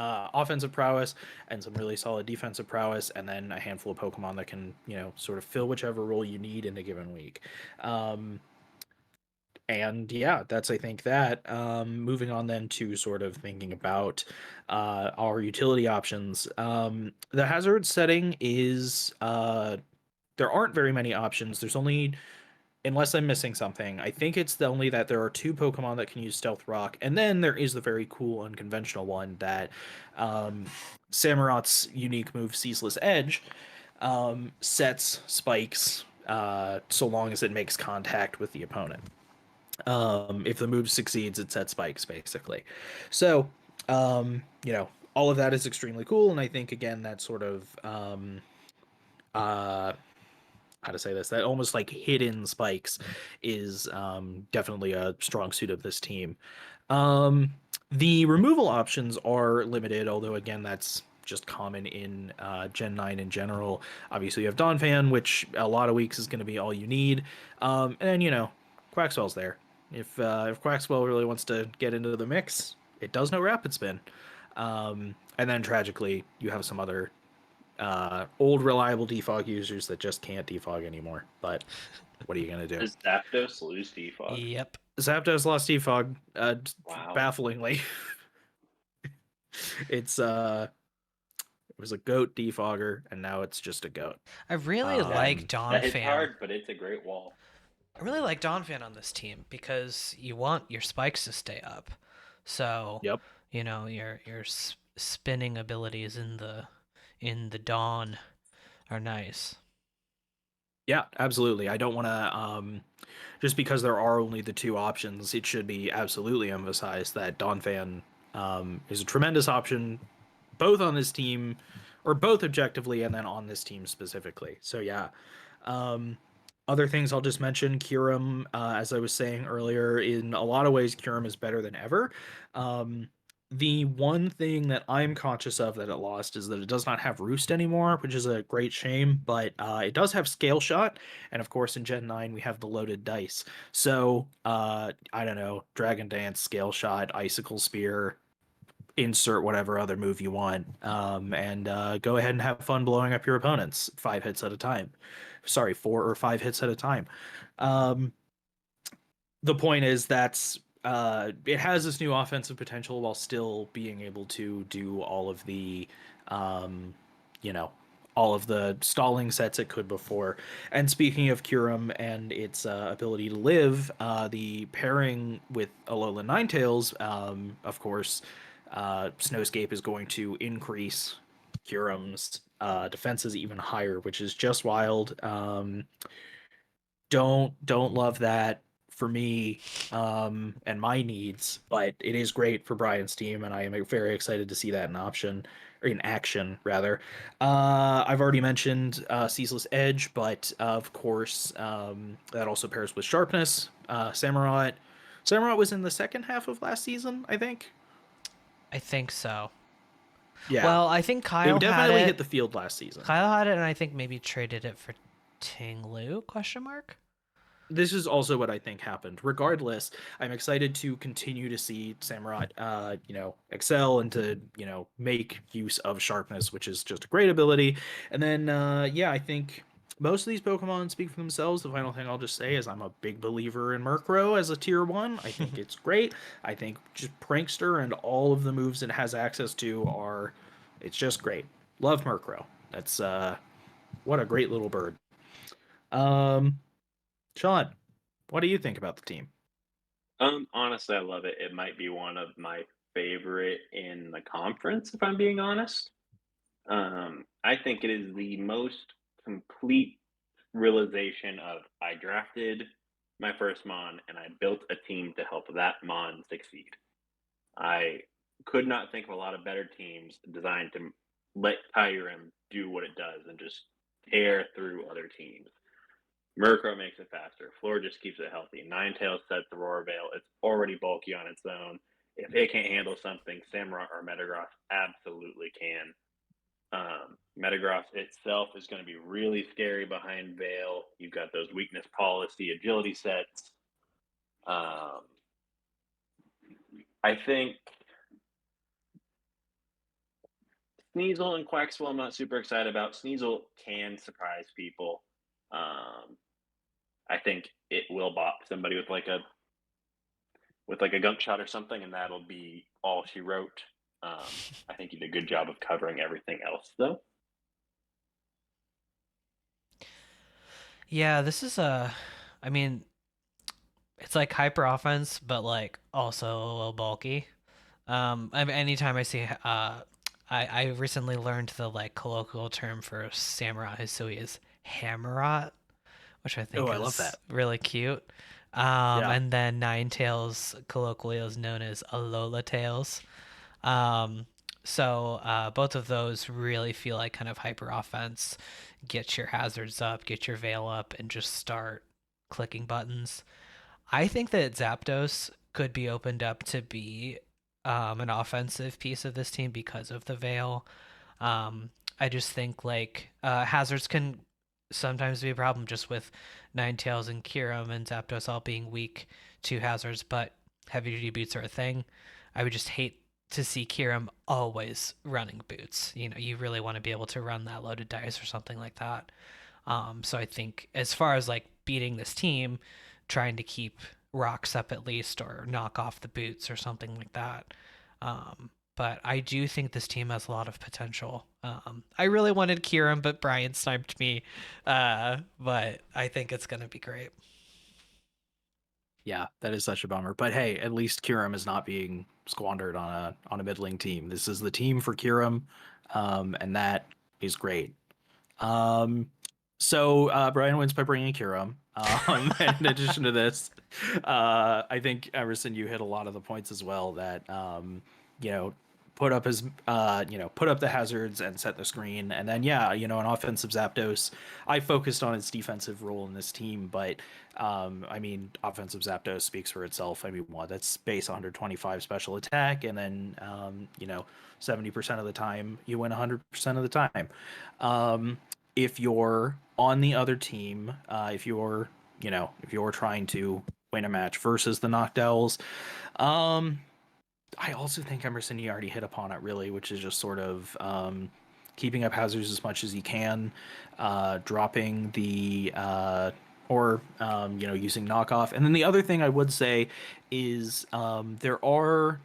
offensive prowess and some really solid defensive prowess, and then a handful of Pokemon that can, sort of fill whichever role you need in a given week. And yeah, that's, I think, that. Moving on then to sort of thinking about our utility options. The hazard setting is there aren't very many options. There's only, unless I'm missing something, I think it's only that there are two Pokemon that can use Stealth Rock, and then there is the very cool unconventional one that Samurott's unique move, Ceaseless Edge, sets spikes so long as it makes contact with the opponent. If the move succeeds, it sets spikes, basically. So, all of that is extremely cool, and I think, again, that sort of how to say this, that almost like hidden spikes is definitely a strong suit of this team. The removal options are limited, although again, that's just common in Gen 9 in general. Obviously, you have Donphan, which a lot of weeks is going to be all you need. And then, Quaxwell's there. If Quaxwell really wants to get into the mix, it does no Rapid Spin. And then tragically, you have some other old reliable defog users that just can't defog anymore. But what are you gonna do? Does Zapdos lose defog? Yep. Zapdos lost defog, Wow. bafflingly. It was a goat defogger, and now it's just a goat. I really like That hits Donphan. hard, but it's a great wall. I really like Donphan on this team because you want your spikes to stay up. So, Yep. Your spinning abilities in the dawn are nice. Yeah, absolutely. I don't want to just because there are only the two options, it should be absolutely emphasized that Donphan is a tremendous option both on this team or both objectively and then on this team specifically. So yeah. Other things I'll just mention, Kieran, as I was saying earlier, in a lot of ways, Kieran is better than ever. The one thing that I'm conscious of that it lost is that it does not have Roost anymore, which is a great shame, but it does have Scale Shot, and of course in Gen 9 we have the loaded dice. So, I don't know, Dragon Dance, Scale Shot, Icicle Spear, insert whatever other move you want, and go ahead and have fun blowing up your opponents 5 hits at a time. Sorry, 4 or 5 hits at a time. The point is that's it has this new offensive potential while still being able to do all of the you know, all of the stalling sets it could before. And speaking of Curum and its ability to live, the pairing with Alolan Ninetales, of course, Snowscape is going to increase Curum's defenses even higher, which is just wild. Don't love that for me and my needs, but it is great for Brian's team, and I am very excited to see that in option or in action rather. I've already mentioned Ceaseless Edge, but of course that also pairs with Sharpness. Samurott. Samurott was in the second half of last season, I think. I think so. Yeah. Well, I think Kyle it had definitely it. hit the field last season. Kyle had it, and I think maybe traded it for Tinglu? Question mark. This is also what I think happened. Regardless, I'm excited to continue to see Samurott, excel and to, make use of Sharpness, which is just a great ability. And then, yeah, I think most of these Pokemon speak for themselves. The final thing I'll just say is I'm a big believer in Murkrow as a tier 1. I think it's great. I think just Prankster and all of the moves it has access to it's just great. Love Murkrow. That's, what a great little bird. Shaun, what do you think about the team? Honestly, I love it. It might be one of my favorite in the conference, if I'm being honest. I think it is the most complete realization of I drafted my first Mon and I built a team to help that Mon succeed. I could not think of a lot of better teams designed to let Kyurem do what it does and just tear through other teams. Murkrow makes it faster. Floor just keeps it healthy. Ninetales sets the Roar Veil. It's already bulky on its own. If it can't handle something, Samurott or Metagross absolutely can. Metagross itself is going to be really scary behind Veil. You've got those weakness policy agility sets. I think Sneasel and Quaxwell I'm not super excited about. Sneasel can surprise people. I think it will bop somebody with like a gunk shot or something, and that'll be all she wrote. I think he did a good job of covering everything else, though. Yeah, this is I mean, it's like hyper offense, but like also a little bulky. Anytime I see, I recently learned the like colloquial term for samurai, so he is Hammerot, which I think I love is that. really cute. Yeah. And then Ninetales colloquially is known as Alola Tails. So both of those really feel like kind of hyper offense. Get your hazards up, get your veil up, and just start clicking buttons. I think that Zapdos could be opened up to be an offensive piece of this team because of the veil. I just think like hazards can sometimes be a problem just with Ninetales and Kyurem and Zapdos all being weak to hazards, but heavy duty boots are a thing. I would just hate to see Kyurem always running boots. You really want to be able to run that loaded dice or something like that. So I think as far as like beating this team, trying to keep rocks up at least or knock off the boots or something like that. But I do think this team has a lot of potential. I really wanted Kieran, but Brian sniped me. But I think it's going to be great. Yeah, that is such a bummer. But hey, at least Kieran is not being squandered on a middling team. This is the team for Kieran, and that is great. So Brian wins by bringing Kieran. In addition to this, I think Emerson, you hit a lot of the points as well that put up his put up the hazards and set the screen. And then an offensive Zapdos. I focused on his defensive role in this team, but I mean, offensive Zapdos speaks for itself. I mean, that's base 125 special attack, and then 70% of the time you win 100% of the time. If you're on the other team, if you're trying to win a match versus the Noctowls, I also think Emerson, you already hit upon it really, which is just sort of keeping up hazards as much as you can, dropping the using knockoff. And then the other thing I would say is there are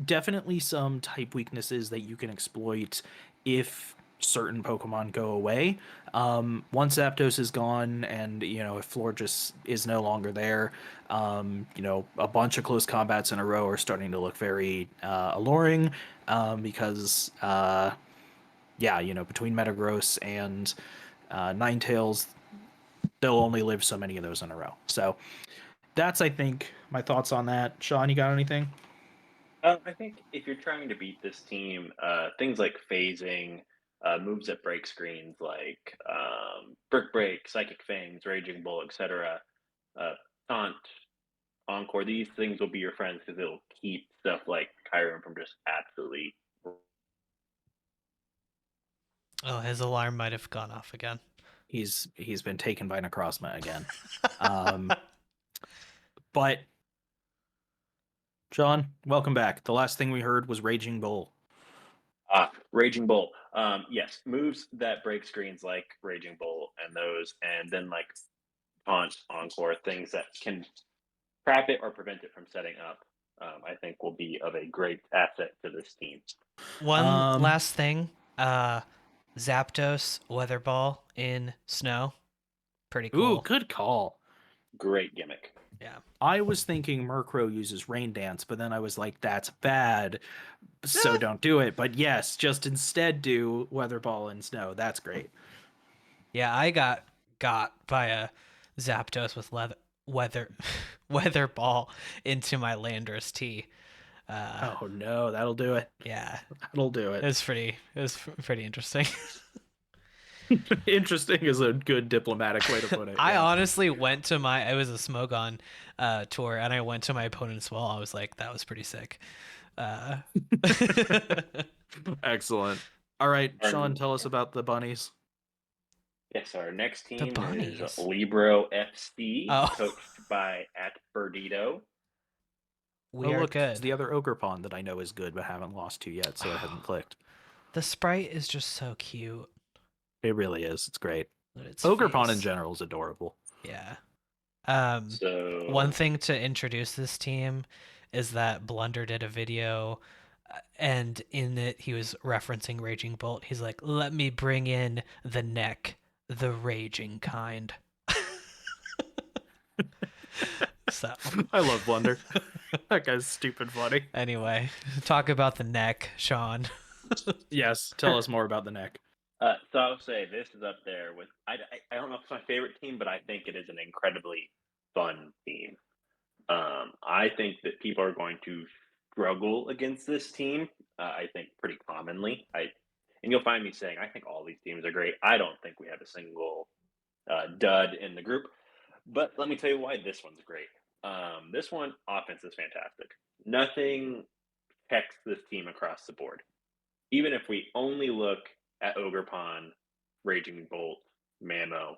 definitely some type weaknesses that you can exploit if certain Pokemon go away. Once Zapdos is gone, and if Florges is no longer there, a bunch of close combats in a row are starting to look very alluring, because between Metagross and Ninetales, they'll only live so many of those in a row. So that's, I think, my thoughts on that. Shaun, you got anything? I think if you're trying to beat this team, things like phasing, moves that break screens like Brick Break, Psychic Fangs, Raging Bull, etc., Taunt, Encore, these things will be your friends because it'll keep stuff like Caoirigh from just absolutely. Oh, his alarm might have gone off again. He's been taken by Necrozma again. But Shaun, welcome back. The last thing we heard was Raging Bull. Raging Bull. Yes, moves that break screens like Raging Bull and then like Taunt, Encore, things that can trap it or prevent it from setting up, I think will be of a great asset to this team. One last thing, Zapdos Weather Ball in snow. Pretty cool. Ooh, good call. Great gimmick. Yeah. I was thinking Murkrow uses Rain Dance, but then I was like, that's bad, so don't do it. But yes, just instead do Weather Ball in snow. That's great. Yeah, I got by a Zapdos with weather ball into my Landorus T. Oh no, that'll do it. Yeah, that'll do it. It was pretty interesting. Interesting is a good diplomatic way to put it. I honestly went to it was a Smogon tour, and I went to my opponent's wall. I was like, that was pretty sick. Excellent. All right, Shaun, tell us about the bunnies. Yes, our next team is Libero FC, coached by @Berdito. We are good. It's the other Ogerpon that I know is good, but haven't lost to yet, so it hasn't clicked. The sprite is just so cute. It really is. It's great. Ogerpon in general is adorable. Yeah. One thing to introduce this team is that Blunder did a video, and in it he was referencing Raging Bolt. He's like, "Let me bring in the neck, the raging kind." So I love Blunder. That guy's stupid funny. Anyway, talk about the neck, Shaun. Yes, tell us more about the neck. So I'll say this is up there with I don't know if it's my favorite team, but I think it is an incredibly fun team. I think that people are going to struggle against this team. I think pretty commonly. And you'll find me saying I think all these teams are great. I don't think we have a single dud in the group. But let me tell you why this one's great. This one, offense is fantastic. Nothing checks this team across the board. Even if we only look at Ogerpon, Raging Bolt, Mamo,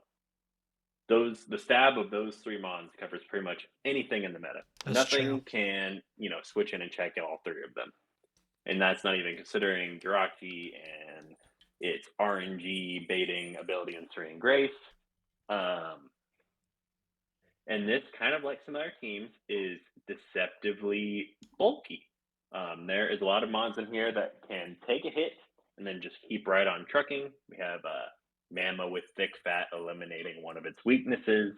the stab of those three mons covers pretty much anything in the meta. Nothing can, switch in and check all three of them. And that's not even considering Jirachi and its RNG baiting ability in Serene Grace. And this, kind of like some other teams, is deceptively bulky. There is a lot of mons in here that can take a hit and then just keep right on trucking. We have Mamo with Thick Fat eliminating one of its weaknesses.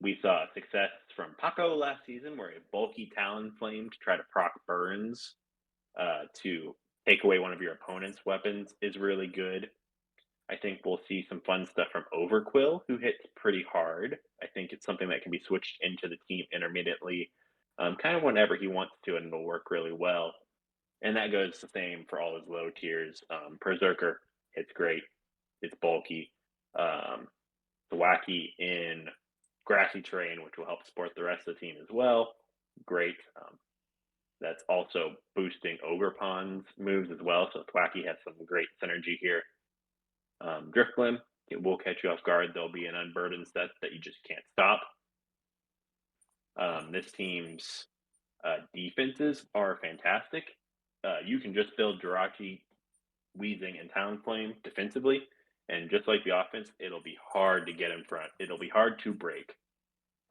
We saw success from Paco last season, where a bulky Talonflame to try to proc burns to take away one of your opponent's weapons is really good. I think we'll see some fun stuff from Overquill, who hits pretty hard. I think it's something that can be switched into the team intermittently, kind of whenever he wants to, and it'll work really well. And that goes the same for all his low tiers. Berserker, it's great. It's bulky. Thwacky in grassy terrain, which will help support the rest of the team as well. Great. That's also boosting Ogrepon's moves as well. So Thwacky has some great synergy here. Driftglim, it will catch you off guard. There'll be an unburdened set that you just can't stop. This team's defenses are fantastic. You can just build Jirachi, Weezing, and Talonflame defensively, and just like the offense, it'll be hard to get in front. It'll be hard to break.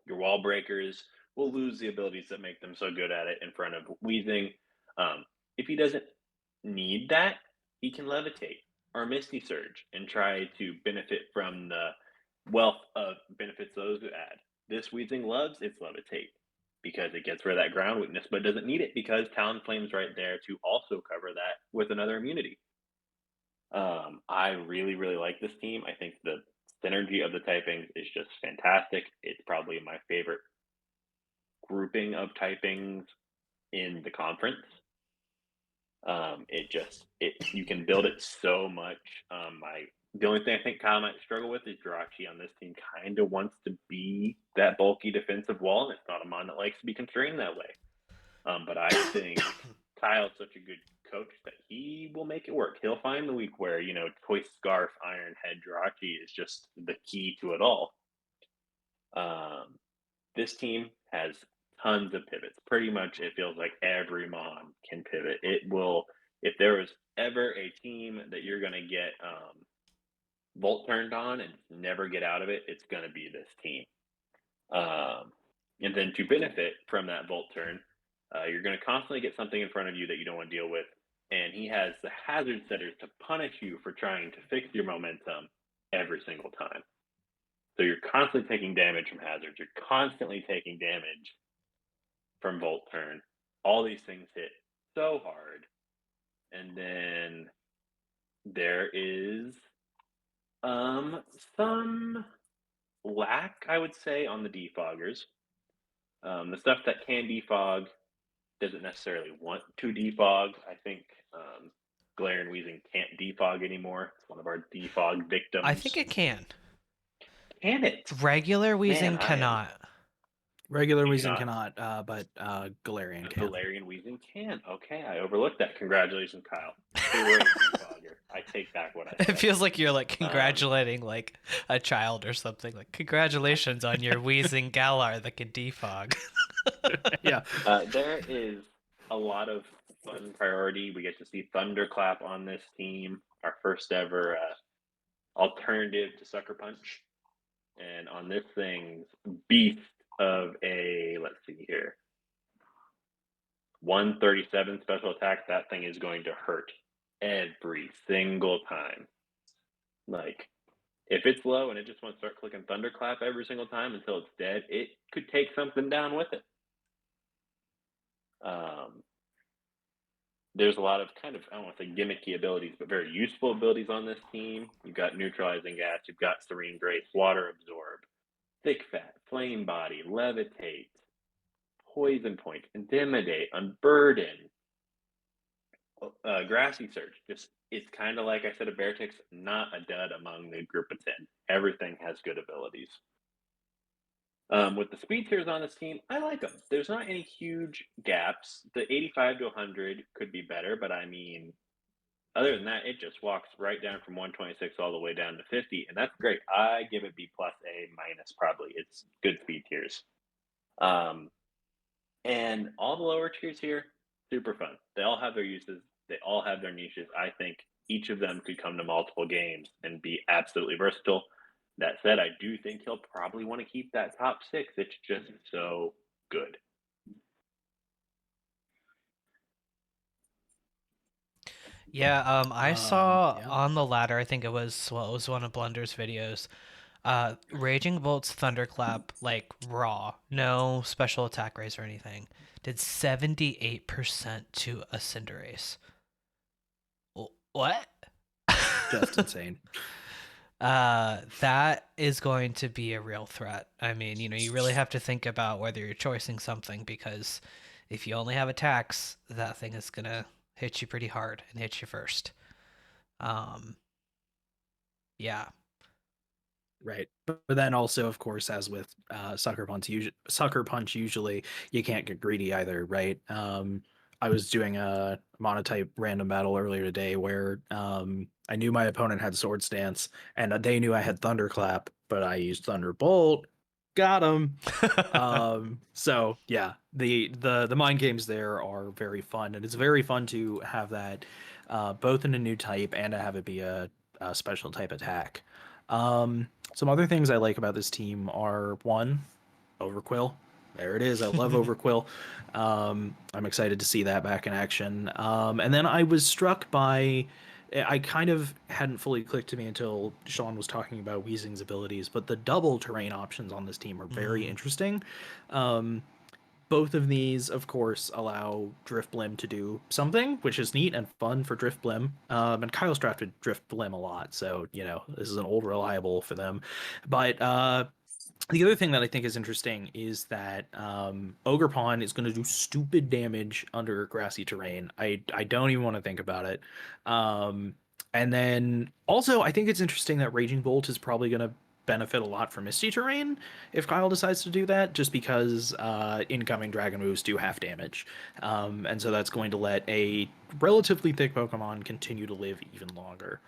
Your wall breakers will lose the abilities that make them so good at it in front of Weezing. If he doesn't need that, he can Levitate or Misty Surge and try to benefit from the wealth of benefits those who add. This Weezing loves its Levitate because it gets rid of that ground weakness, but doesn't need it because Talonflame's right there to also cover that with another immunity. I really, really like this team. I think the synergy of the typings is just fantastic. It's probably my favorite grouping of typings in the conference. You can build it so much. The only thing I think Kyle might struggle with is Jirachi on this team kind of wants to be that bulky defensive wall, and it's not a mon that likes to be constrained that way. But I think Kyle's such a good coach that he will make it work. He'll find the week where, Toy Scarf, Iron Head, Jirachi is just the key to it all. This team has tons of pivots. Pretty much it feels like every mon can pivot. It will, if there was ever a team that you're going to get Volt turned on and never get out of it, it's going to be this team. And then to benefit from that Volt turn, you're going to constantly get something in front of you that you don't want to deal with. And he has the hazard setters to punish you for trying to fix your momentum every single time. So you're constantly taking damage from hazards. You're constantly taking damage from Volt turn. All these things hit so hard. And then there is some lack, I would say, on the defoggers. The stuff that can defog doesn't necessarily want to defog. I think Glare and Weezing can't defog anymore. It's one of our defog victims. I think it can. Can it? Regular Weezing cannot. Regular Weezing cannot, but Galarian can. Galarian Weezing can. Okay, I overlooked that. Congratulations, Kyle. You were a defogger. I take back what I said. It feels like you're like congratulating like a child or something. Like, congratulations on your Weezing Galar that can defog. Yeah. There is a lot of fun priority. We get to see Thunderclap on this team, our first ever alternative to Sucker Punch. And on this thing's beast of a, let's see here, 137 special attack, that thing is going to hurt every single time. Like, if it's low and it just wants to start clicking Thunderclap every single time until it's dead, it could take something down with it. There's a lot of kind of, I don't want to say gimmicky abilities, but very useful abilities on this team. You've got Neutralizing Gas, you've got Serene Grace, Water Absorb, Thick Fat, Flame Body, Levitate, Poison Point, Intimidate, Unburden, Grassy Surge. Just, it's kind of like I said, a Beartics, not a dud among the group of 10. Everything has good abilities. With the speed tiers on this team, I like them. There's not any huge gaps. The 85 to 100 could be better, but I mean, other than that, it just walks right down from 126 all the way down to 50, and that's great. I give it B+, A- probably. It's good speed tiers. And all the lower tiers here, super fun. They all have their uses. They all have their niches. I think each of them could come to multiple games and be absolutely versatile. That said, I do think he'll probably want to keep that top 6. It's just so good. Yeah, I saw on the ladder, I think it was one of Blunder's videos, Raging Bolt's Thunderclap, like raw, no special attack raise or anything, did 78% to a Cinderace. What? Just insane. That is going to be a real threat. I mean, you really have to think about whether you're choosing something, because if you only have attacks, that thing is gonna hit you pretty hard and hit you first. Yeah. Right. But then also, of course, as with Sucker Punch, usually you can't get greedy either, right? I was doing a monotype random battle earlier today where I knew my opponent had Sword Stance, and they knew I had Thunderclap, but I used Thunderbolt. Got him. So yeah, the mind games there are very fun, and it's very fun to have that both in a new type and to have it be a special type attack. Some other things I like about this team are one, Overquill. There it is. I love Overquill. I'm excited to see that back in action. And then I was struck by, I kind of hadn't fully clicked to me until Shaun was talking about Weezing's abilities, but the double terrain options on this team are very interesting. Both of these, of course, allow Driftblim to do something, which is neat and fun for Driftblim. And Kyle's drafted Driftblim a lot, so, this is an old reliable for them. But the other thing that I think is interesting is that Ogerpon is going to do stupid damage under grassy terrain. I don't even want to think about it. And then also, I think it's interesting that Raging Bolt is probably going to benefit a lot from Misty Terrain if Kyle decides to do that, just because incoming Dragon moves do half damage. And so that's going to let a relatively thick Pokemon continue to live even longer.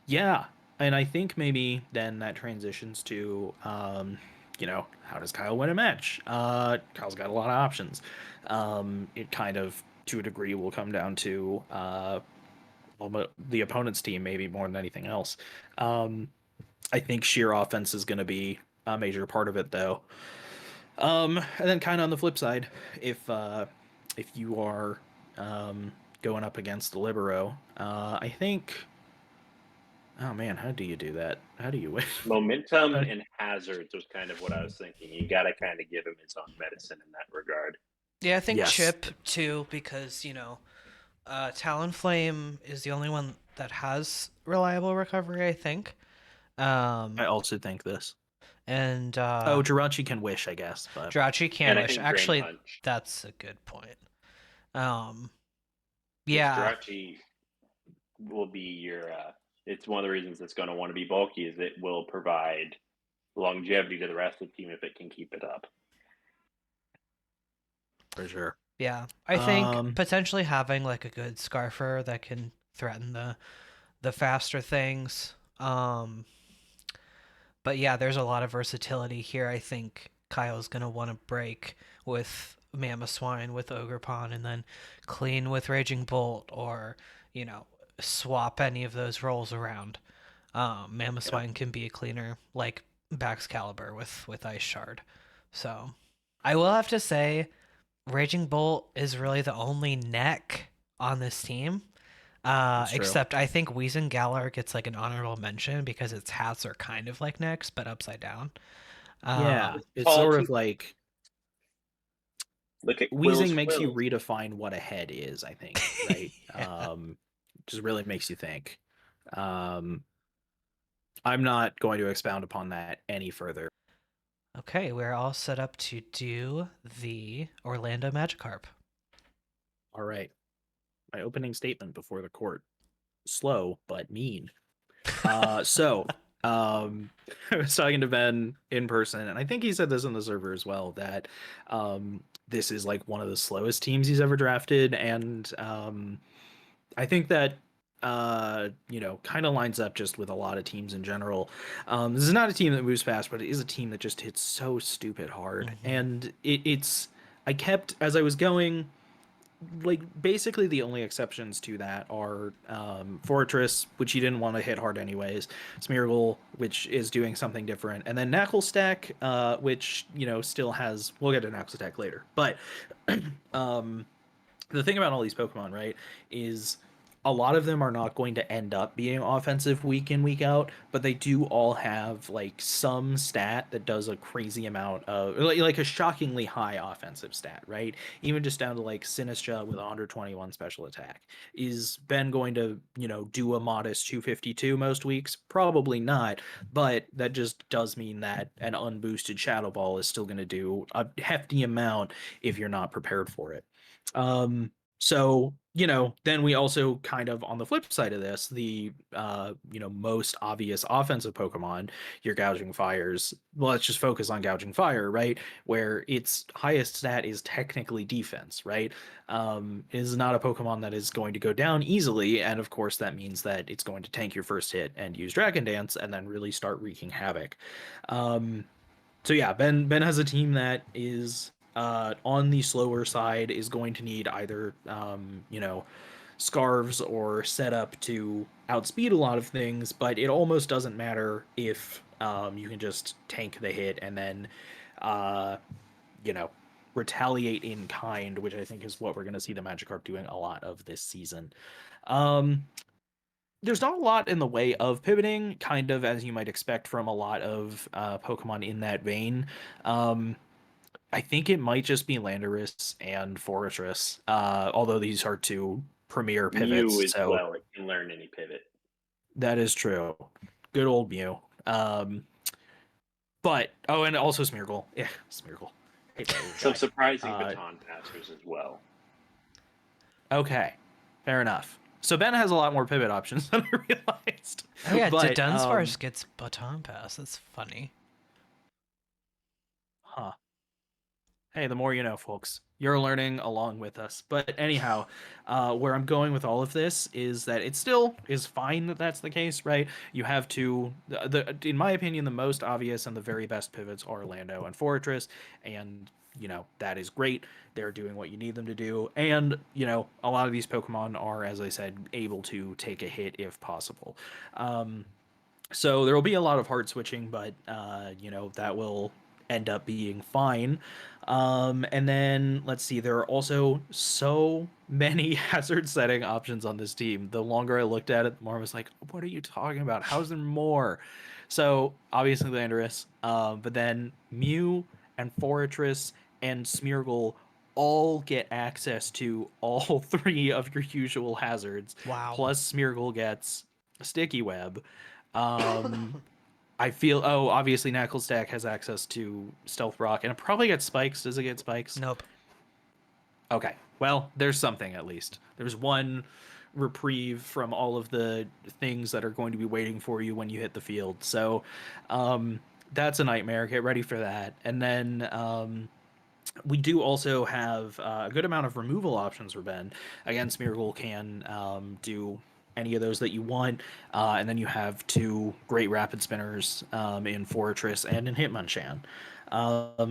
Yeah, and I think maybe then that transitions to, how does Kyle win a match? Kyle's got a lot of options. It kind of, to a degree, will come down to the opponent's team, maybe more than anything else. I think sheer offense is going to be a major part of it, though. And then kind of on the flip side, if you are going up against the Libero, I think. Oh man, how do you do that? How do you win? Momentum and hazards was kind of what I was thinking. You got to kind of give him his own medicine in that regard. Yeah, I think Yes. Chip too, because Talonflame is the only one that has reliable recovery, I think. I also think this. And Jirachi can wish, I guess, but Jirachi can And I wish. think Drain Actually, Punch. that's a good point. Yeah. Yeah, Jirachi will be your. It's one of the reasons it's going to want to be bulky is it will provide longevity to the rest of the team if it can keep it up. for sure. yeah. I think potentially having like a good Scarfer that can threaten the faster things. But yeah, there's a lot of versatility here. I think Kyle's gonna want to break with Mamoswine with Ogerpon and then clean with Raging Bolt, or swap any of those roles around. Mamoswine can be a cleaner like Baxcalibur with Ice Shard. So I will have to say, Raging Bolt is really the only neck on this team. Except I think Weezing Galar gets like an honorable mention because its hats are kind of like necks, but upside down. Yeah, it's Paul, sort of like look at Weezing makes Quills. you redefine what a head is, I think, right? Yeah. Just really makes you think. I'm not going to expound upon that any further. Okay, we're all set up to do the Orlando Magicarp. All right. My opening statement before the court. Slow, but mean. I was talking to Ben in person, and I think he said this on the server as well, that this is like one of the slowest teams he's ever drafted, and I think that kind of lines up just with a lot of teams in general. This is not a team that moves fast, but it is a team that just hits so stupid hard. And I kept, as I was going, like, basically the only exceptions to that are Fortress, which you didn't want to hit hard anyways, Smeargle, which is doing something different, and then Knuckle Stack, which, still has, we'll get to Knuckle Stack later. But the thing about all these Pokemon, right, is a lot of them are not going to end up being offensive week in, week out, but they do all have like some stat that does a crazy amount of, like a shockingly high offensive stat, right? Even just down to like Sinistra with 121 special attack. Is Ben going to, do a modest 252 most weeks? Probably not, but that just does mean that an unboosted Shadow Ball is still going to do a hefty amount if you're not prepared for it. So, then we also kind of on the flip side of this, the most obvious offensive Pokemon, your Gouging Fires. Well, let's just focus on Gouging Fire, right? Where its highest stat is technically defense, right? It is not a Pokemon that is going to go down easily, and of course that means that it's going to tank your first hit and use Dragon Dance and then really start wreaking havoc. So yeah, Ben has a team that is on the slower side, is going to need either scarves or setup to outspeed a lot of things, but it almost doesn't matter if you can just tank the hit and then uh, you know retaliate in kind, which I think is what we're going to see the Magikarp doing a lot of this season. Um, there's not a lot in the way of pivoting, kind of as you might expect from a lot of Pokemon in that vein. Um, I think it might just be Landorus and Fortress, although these are two premier Mew pivots, as so well. It can learn any pivot. that is true. Good old Mew. But and also Smeargle. Yeah, Smeargle. Hate that little Some guy. surprising baton passers as well. Okay, fair enough. So Ben has a lot more pivot options than I realized. Oh yeah, but, Dunsparce gets Baton Pass. That's funny. Huh. Hey, the more you know, folks. You're learning along with us. But anyhow, where I'm going with all of this is that it still is fine that that's the case, right? You have to, in my opinion, the most obvious and the very best pivots are Orlando and Fortress, and that is great. They're doing what you need them to do, and a lot of these Pokemon are, as I said, able to take a hit if possible. So there will be a lot of hard switching, but that will end up being fine. And then let's see, there are also so many hazard setting options on this team. The longer I looked at it, the more I was like, what are you talking about? How's there more? So obviously Landorus, but then Mew and Fortress and Smeargle all get access to all three of your usual hazards. Wow. Plus Smeargle gets Sticky Web. I feel obviously Knuckle Stack has access to Stealth Rock, and it probably gets spikes. Does it get spikes? Nope. Okay. Well, there's something at least. There's one reprieve from all of the things that are going to be waiting for you when you hit the field. So that's a nightmare. Get ready for that. And then we do also have a good amount of removal options for Ben. Again, Smeargle can do any of those that you want. And then you have two great rapid spinners in Fortress and in Hitmonchan.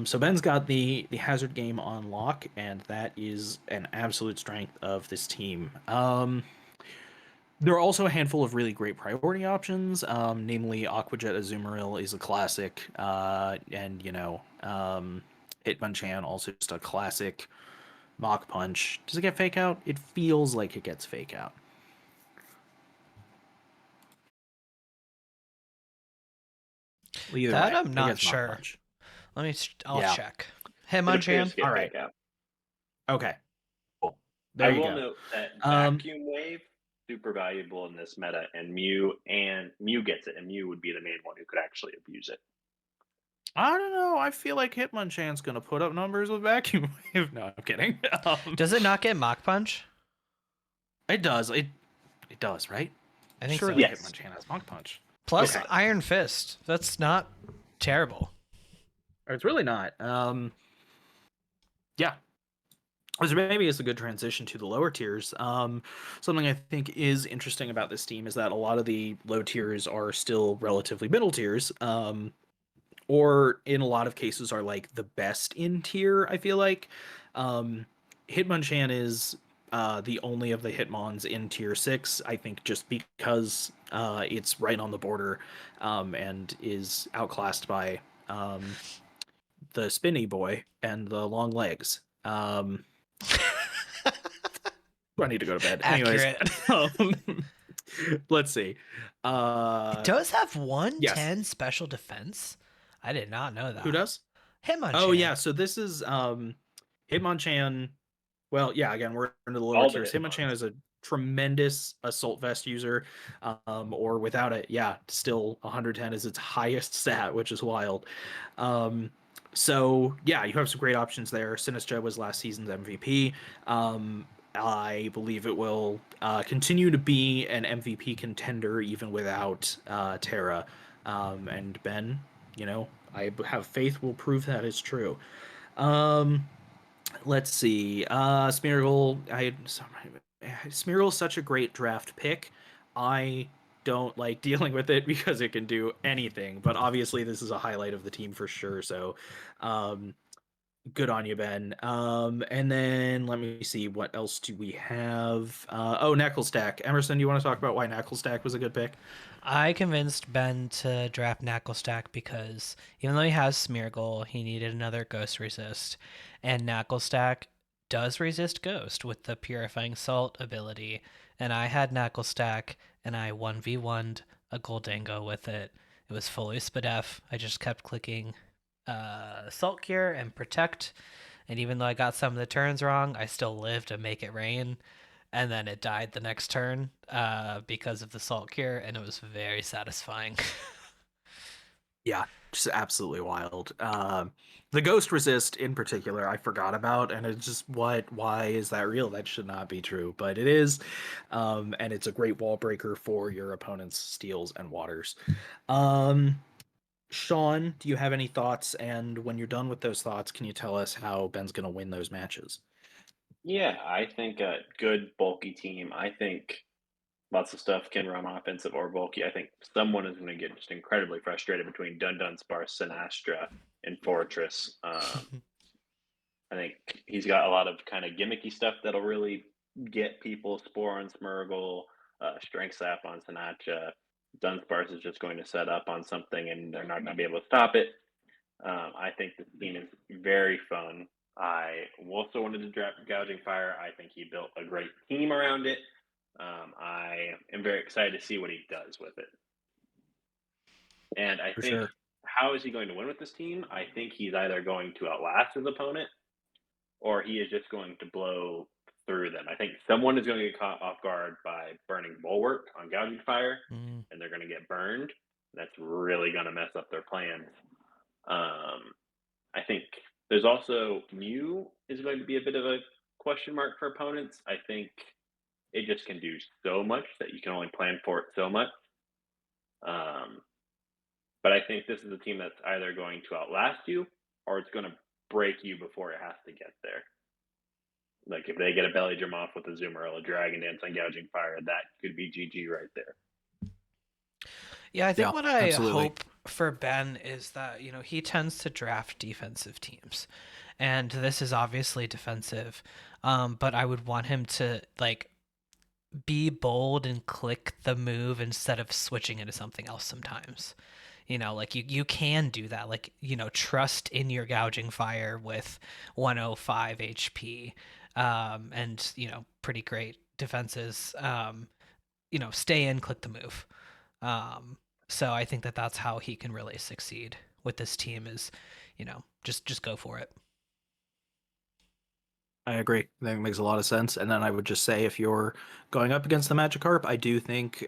So Ben's got the hazard game on lock, and that is an absolute strength of this team. There are also a handful of really great priority options, namely Aquajet Azumarill is a classic, and Hitmonchan also just a classic. Mach Punch. Does it get Fake Out? It feels like it gets Fake Out. Well, either That way, I'm it not gets Mach sure. Punch. I'll Yeah. check. It appears Hitmonchan. to get All right. fake out. Okay. Cool. There I you will go. note that Um, Vacuum Wave super valuable in this meta, and Mew gets it, and Mew would be the main one who could actually abuse it. I don't know. I feel like Hitmonchan's gonna put up numbers with Vacuum Wave. No, I'm kidding. Does it not get Mach Punch? It does. It does, right? I think Surely so. Yes. Hitmonchan has Mach Punch. Plus Okay. Iron Fist. That's not terrible. Or it's really not. Yeah. So maybe it's a good transition to the lower tiers. Something I think is interesting about this team is that a lot of the low tiers are still relatively middle tiers, or in a lot of cases are like the best in tier. I feel like Hitmonchan is the only of the Hitmons in tier 6. I think just because it's right on the border and is outclassed by the Spinny Boy and the Long Legs. I need to go to bed. Accurate. Anyways, let's see. It does have 110 yes. special defense. I did not know that. Who does? Hitmonchan. Oh yeah, so this is Hitmonchan. Well, yeah, again, we're into the lower All the tiers. Hitmons. Hitmonchan is a tremendous assault vest user, or without it, yeah, still 110 is its highest stat, which is wild. So yeah, you have some great options there. Sinistra was last season's MVP. I believe it will continue to be an MVP contender even without Terra. And Ben, I have faith will prove that is true. Um, let's see. Smeargle's such a great draft pick. I don't like dealing with it because it can do anything, but obviously this is a highlight of the team for sure. So, um, good on you, Ben. And then let me see, what else do we have? Knucklestack. Emerson, do you want to talk about why Knucklestack was a good pick? I convinced Ben to draft Knucklestack because even though he has Smeargle, he needed another Ghost Resist. And Knucklestack does resist Ghost with the Purifying Salt ability. And I had Knucklestack and I 1v1'd a Goldango with it. It was fully Spadef. I just kept clicking Salt Cure and Protect. And even though I got some of the turns wrong, I still lived to make it rain. And then it died the next turn because of the Salt Cure, and it was very satisfying. Yeah, just absolutely wild. The Ghost Resist in particular, I forgot about, and it's just why is that real? That should not be true, but it is. And it's a great wall breaker for your opponent's steals and waters. Shaun, do you have any thoughts? And when you're done with those thoughts, can you tell us how Ben's going to win those matches? Yeah, I think a good bulky team. I think lots of stuff can run offensive or bulky. I think someone is going to get just incredibly frustrated between Dun Dun Sparse, Sinastra, and Fortress. I think he's got a lot of kind of gimmicky stuff that'll really get people. Spore on Smurgle, Strength Sap on Sinatra. Dunsparce is just going to set up on something and they're not going to be able to stop it. I think this team is very fun. I also wanted to draft Gouging Fire. I think he built a great team around it. I am very excited to see what he does with it. And I For think, sure. how is he going to win with this team? I think he's either going to outlast his opponent or he is just going to blow through them. I think someone is going to get caught off guard by burning Bulwark on Gouging Fire, and they're going to get burned. That's really going to mess up their plans. I think there's also Mew is going to be a bit of a question mark for opponents. I think it just can do so much that you can only plan for it so much. But I think this is a team that's either going to outlast you or it's going to break you before it has to get there. Like if they get a belly drum off with a Zoomer or a Dragon Dance on Gouging Fire, that could be GG right there. Yeah, I think Yeah, what I absolutely. hope for Ben is that, he tends to draft defensive teams. And this is obviously defensive. But I would want him to be bold and click the move instead of switching into something else sometimes. You can do that. Trust in your Gouging Fire with 105 HP, and pretty great defenses. Stay in, click the move. So I think that that's how he can really succeed with this team is, just go for it. I agree. I think it makes a lot of sense. And then I would just say, if you're going up against the Magicarp, I do think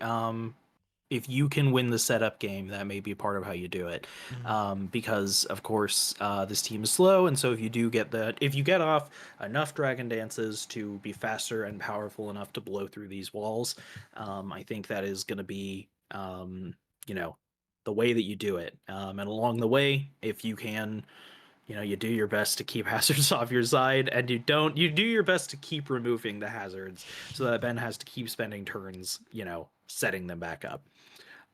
if you can win the setup game, that may be part of how you do it. Mm. Because of course this team is slow, and so if you get off enough Dragon Dances to be faster and powerful enough to blow through these walls, I think that is going to be the way that you do it. And along the way, if you can you do your best to keep hazards off your side, and you do your best to keep removing the hazards so that Ben has to keep spending turns, setting them back up.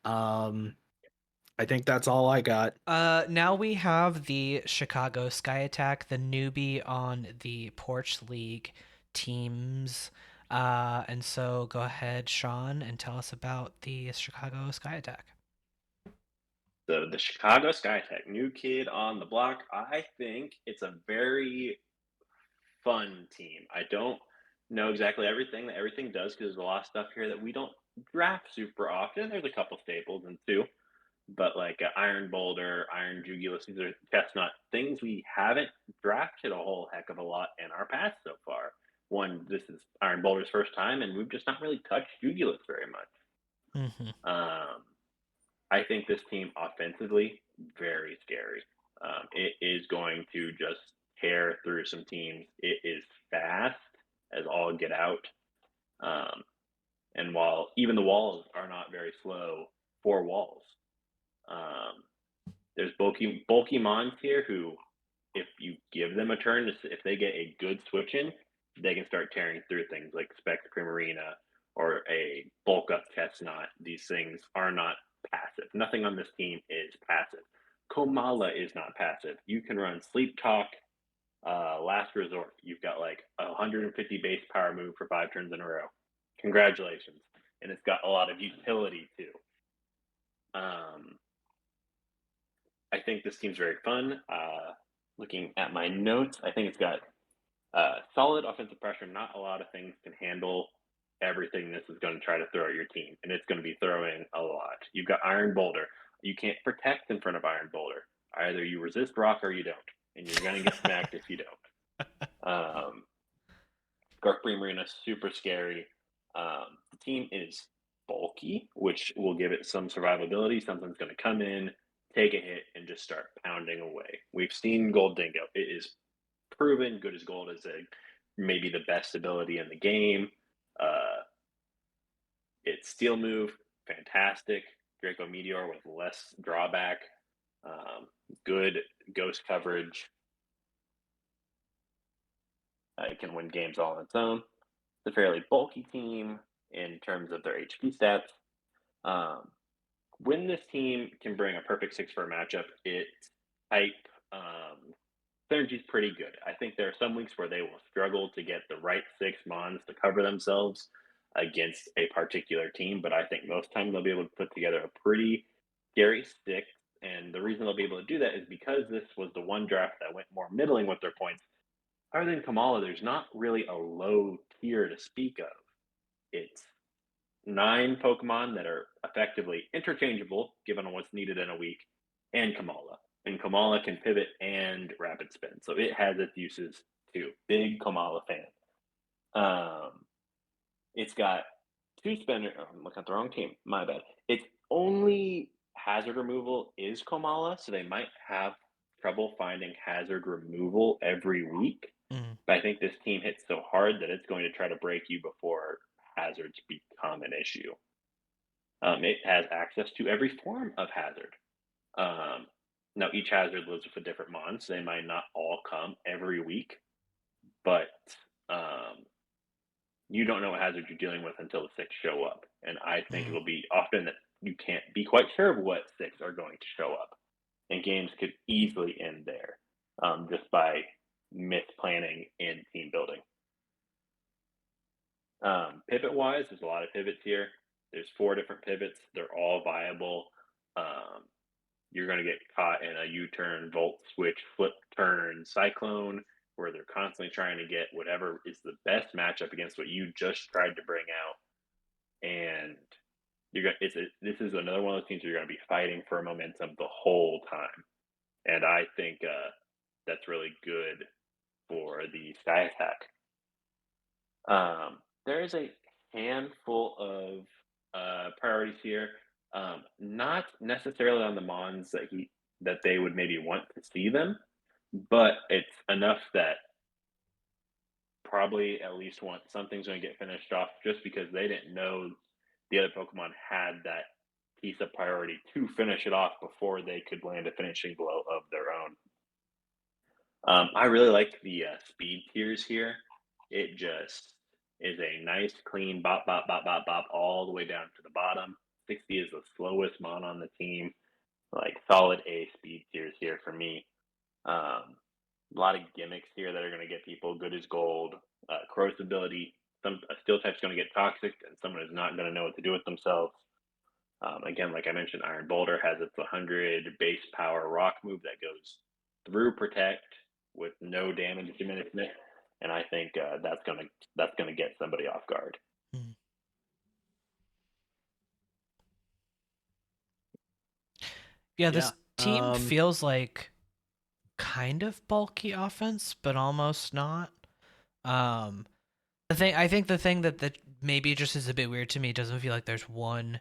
I think that's all I got. Now we have the Chicago Sky Attack, the newbie on the Porch League teams. And so go ahead, Shaun, and tell us about the Chicago Sky Attack. So the Chicago Skytech, new kid on the block. I think it's a very fun team. I don't know exactly everything that everything does because there's a lot of stuff here that we don't draft super often. There's a couple staples and two, but like Iron Boulder, Iron Jugulus, these are chestnut things we haven't drafted a whole heck of a lot in our past so far. One, this is Iron Boulder's first time, and we've just not really touched Jugulus very much. Mm-hmm. I think this team offensively, very scary. It is going to just tear through some teams. It is fast as all get out. And while even the walls are not very slow for walls, there's bulky mons here who, if you give them a turn, if they get a good switch in, they can start tearing through things like Spectre Primarina or a bulk up Chestnut. These things are not passive. Nothing on this team is passive. Komala is not passive. You can run Sleep Talk, Last Resort. You've got like a 150 base power move for 5 turns in a row. Congratulations. And it's got a lot of utility too. I think this team's very fun. Looking at my notes, I think it's got solid offensive pressure. Not a lot of things can handle everything this is going to try to throw at your team, and it's going to be throwing a lot. You've got Iron Boulder. You can't protect in front of Iron Boulder. Either you resist rock or you don't, and you're going to get smacked if you don't. Scarlet Marina, super scary. The team is bulky, which will give it some survivability. Something's going to come in, take a hit, and just start pounding away. We've seen Gold Dingo. It is proven good as gold is maybe the best ability in the game. Its steel move, fantastic. Draco Meteor with less drawback. Good ghost coverage. It can win games all on its own. It's a fairly bulky team in terms of their HP stats. When this team can bring a perfect 6 for a matchup, its type synergy is pretty good. I think there are some weeks where they will struggle to get the right 6 mons to cover themselves against a particular team, but I think most times they'll be able to put together a pretty scary 6. And the reason they'll be able to do that is because this was the one draft that went more middling with their points. Other than Kamala, there's not really a low tier to speak of. It's 9 Pokemon that are effectively interchangeable given what's needed in a week, and Kamala. And Kamala can pivot and rapid spin, so it has its uses too. Big Kamala fan. It's got 2 spinner. Oh, I'm looking at the wrong team. My bad. Its only hazard removal is Kamala, so they might have trouble finding hazard removal every week. But I think this team hits so hard that it's going to try to break you before hazards become an issue. It has access to every form of hazard. Now, each hazard lives with a different mon, so they might not all come every week. But you don't know what hazard you're dealing with until the 6 show up. And I think it'll be often that you can't be quite sure of what 6 are going to show up. And games could easily end there just by misplanning in team building. Pivot-wise, there's a lot of pivots here. There's 4 different pivots. They're all viable. You're going to get caught in a U-turn, Volt Switch, Flip Turn, Cyclone, where they're constantly trying to get whatever is the best matchup against what you just tried to bring out. And this is another one of those teams where you're going to be fighting for momentum the whole time. And I think that's really good for the Sky Attack. There is a handful of priorities here. Not necessarily on the mons that they would maybe want to see them, but it's enough that probably at least something's going to get finished off just because they didn't know the other Pokemon had that piece of priority to finish it off before they could land a finishing blow of their own. I really like the speed tiers here. It just is a nice, clean bop, bop, bop, bop, bop, all the way down to the bottom. 60 is the slowest mon on the team. Like solid A speed tiers here for me. A lot of gimmicks here that are going to get people good as gold. Corrosive ability. A steel type's going to get toxic, and someone is not going to know what to do with themselves. Again, like I mentioned, Iron Boulder has its 100 base power rock move that goes through Protect with no damage diminishment, and I think that's gonna get somebody off guard. Yeah, this team feels like kind of bulky offense, but almost not. I think the thing that maybe just is a bit weird to me, it doesn't feel like there's one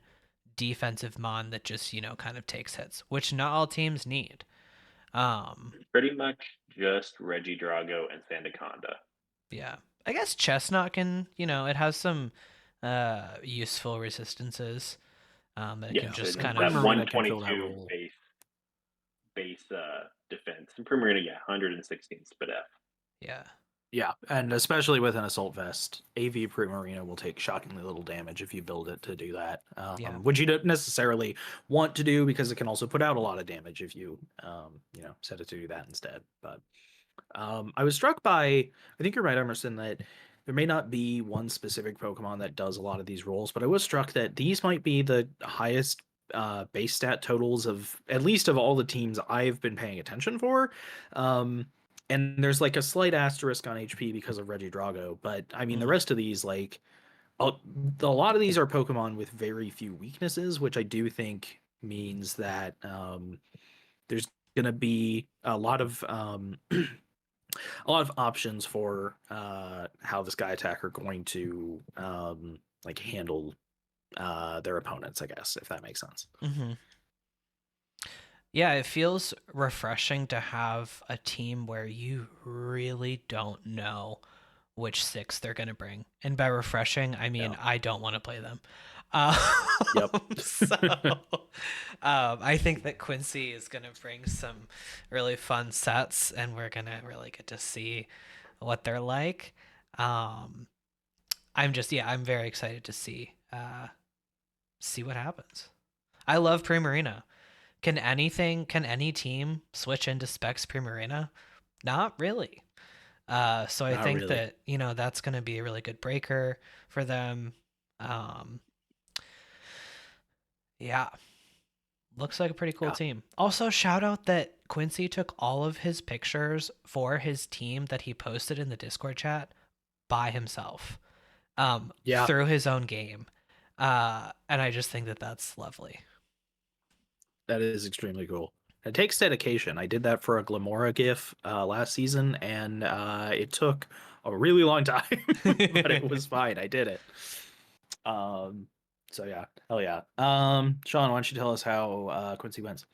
defensive mon that just, kind of takes hits, which not all teams need. Pretty much just Regidrago and Sandaconda. Yeah. I guess Chestnut can, it has some useful resistances that it Yeah, can just it And has kind that of. Primarina can fill that 122 role. base defense. And Primarina, yeah, 116 spit F. Yeah. Yeah, and especially with an assault vest, AV Primarina will take shockingly little damage if you build it to do that. Yeah. Which you don't necessarily want to do because it can also put out a lot of damage if you, set it to do that instead. But I was struck by, I think you're right, Emerson, that there may not be one specific Pokemon that does a lot of these roles, but I was struck that these might be the highest base stat totals of at least of all the teams I've been paying attention for. And there's like a slight asterisk on HP because of Regidrago, but I mean the Mm. rest of these a lot of these are Pokemon with very few weaknesses, which I do think means that there's going to be a lot of options for how the Sky Attack are going to like handle their opponents, I guess, if that makes sense. Hmm. Yeah, it feels refreshing to have a team where you really don't know which six they're going to bring. And by refreshing, I mean Yeah. I don't want to play them. Um, Yep. so I think that Quincy is going to bring some really fun sets, and we're going to really get to see what they're like. Um, I'm very excited to see what happens. I love Primarina. Can any team switch into Specs Primarina? Not really. So I Not think really. that, that's going to be a really good breaker for them. Um, yeah, looks like a pretty cool Yeah. team. Also, shout out that Quincy took all of his pictures for his team that he posted in the Discord chat by himself, Yeah. through his own game. And I just think that that's lovely. That is extremely cool. It takes dedication. I did that for a Glamora GIF last season, and it took a really long time, but it was fine. I did it. So yeah, hell yeah. Shaun, why don't you tell us how Quincy wins?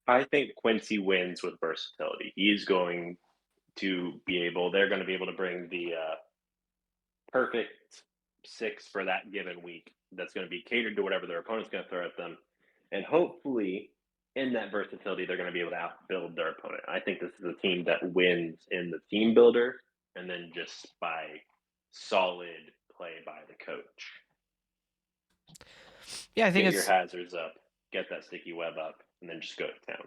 I think Quincy wins with versatility. He's going they're going to be able to bring the perfect six for that given week that's going to be catered to whatever their opponent's going to throw at them. And hopefully, in that versatility, they're going to be able to outbuild their opponent. I think this is a team that wins in the team builder and then just by solid play by the coach. Yeah, I think Get your it's. hazards up, get that sticky web up, and then just go to town.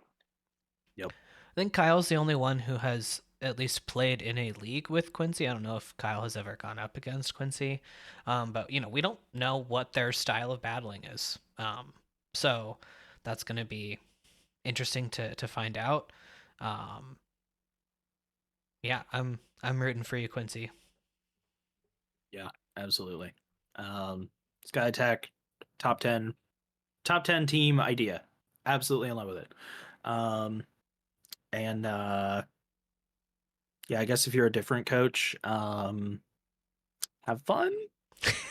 Yep. I think Kyle's the only one who has at least played in a league with Quincy. I don't know if Kyle has ever gone up against Quincy, but we don't know what their style of battling is. So that's going to be interesting to find out. Um, yeah, I'm rooting for you, Quincy. Yeah, absolutely. Sky Attack, top 10, top 10 team idea. Absolutely in love with it. And yeah, I guess if you're a different coach, have fun.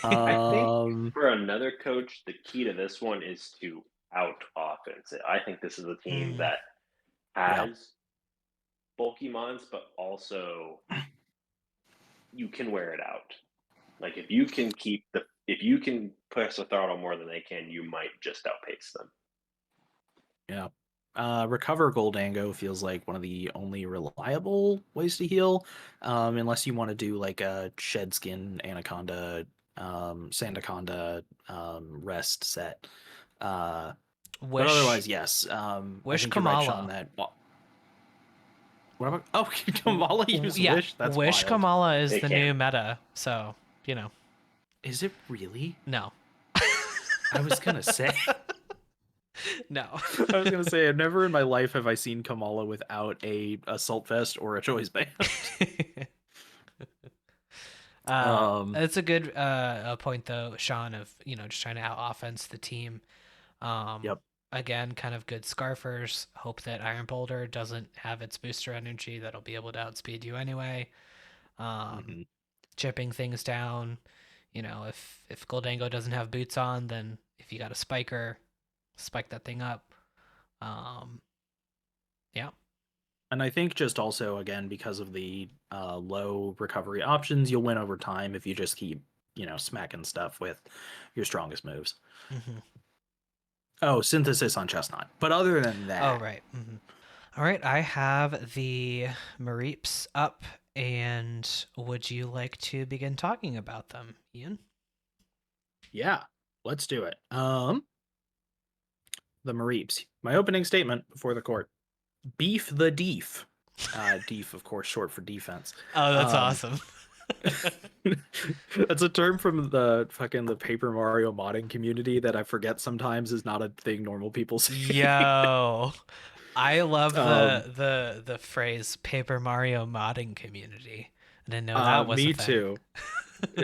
I think Um, for another coach, the key to this one is to out offense it. I think this is a team Mm. that yeah, has bulky mons, but also you can wear it out. Like if you can push the throttle more than they can, you might just outpace them. yeah. Recover Goldango feels like one of the only reliable ways to heal, unless you want to do like a Shed Skin Anaconda, Sandaconda, rest set. But Wish otherwise, yes. I Wish think you're right, Shaun. Kamala. That what about? Oh, Kamala use Yeah, Wish. That's Wish wild. Kamala is They the can. new meta. So Is it really? no. I was gonna say. No. I was gonna say. I've never in my life have I seen Kamala without a assault vest or a choice band. Um. It's a good point though, Shaun, of just trying to out offense the team. Um, Yep. Again, kind of good scarfers. Hope that Iron Boulder doesn't have its booster energy that'll be able to outspeed you anyway. Um, hmm Chipping things down. If Goldango doesn't have boots on, then if you got a spiker, spike that thing up. Um, yeah. And I think just also, again, because of the low recovery options, you'll win over time if you just keep, smacking stuff with your strongest moves. Mm-hmm. Oh, synthesis on Chestnut. But other than Oh, that, right. All right, I have the Mareeps up, and would you like to begin talking about them, Ian? yeah, let's do it. The Mareeps. My opening statement before the court. Beef the deef. Deef, of course, short for defense. Oh, that's Um, awesome. that's a term from the Paper Mario modding community that I forget sometimes is not a thing normal people say. Yo, I love um, the phrase Paper Mario modding community. I didn't know that was a Me thing. too.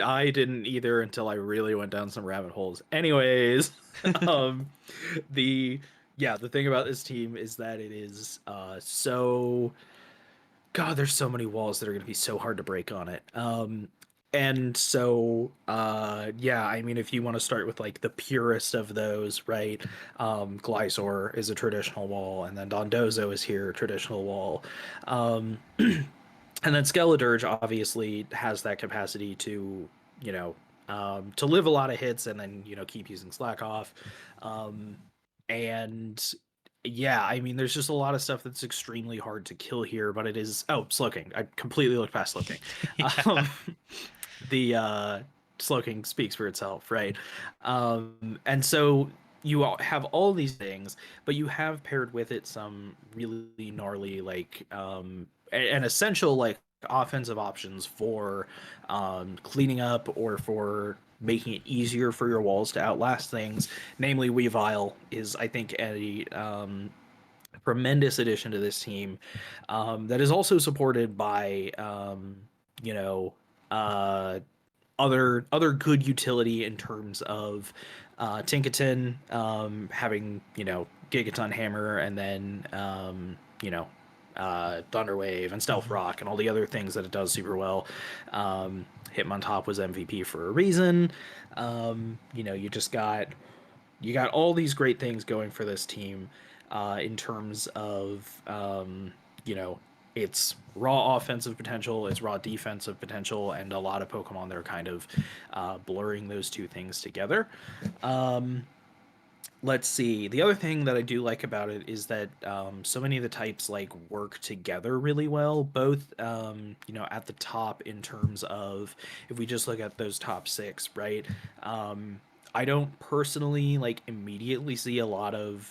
I didn't either until I really went down some rabbit holes. Anyways, um, the the thing about this team is that it is so God, there's so many walls that are going to be so hard to break on it. And so, I mean, if you want to start with like the purest of those, right? Glysaur is a traditional wall, and then Dondozo is here, traditional wall. And then Skeledirge obviously has that capacity to, you know, to live a lot of hits and then, keep using Slack off. Um, and I mean, there's just a lot of stuff that's extremely hard to kill here, but it is. Oh, Slowking. I completely looked past Slowking. Yeah. Um, the Slowking speaks for itself, right? And so you have all these things, but you have paired with it some really gnarly, like, an essential, like, offensive options for cleaning up or for making it easier for your walls to outlast things. Namely, Weavile is, I think, a tremendous addition to this team that is also supported by, you know, uh, other good utility in terms of Tinkaton having, Gigaton Hammer, and then Thunderwave and Stealth Mhm. Rock and all the other things that it does super well. Hitmontop was MVP for a reason. You got all these great things going for this team in terms of you know its raw offensive potential, its raw defensive potential, and a lot of Pokemon that are kind of blurring those two things together. Um, let's see. The other thing that I do like about it is that so many of the types like work together really well, both at the top in terms of if we just look at those top six, right? I don't personally like immediately see a lot of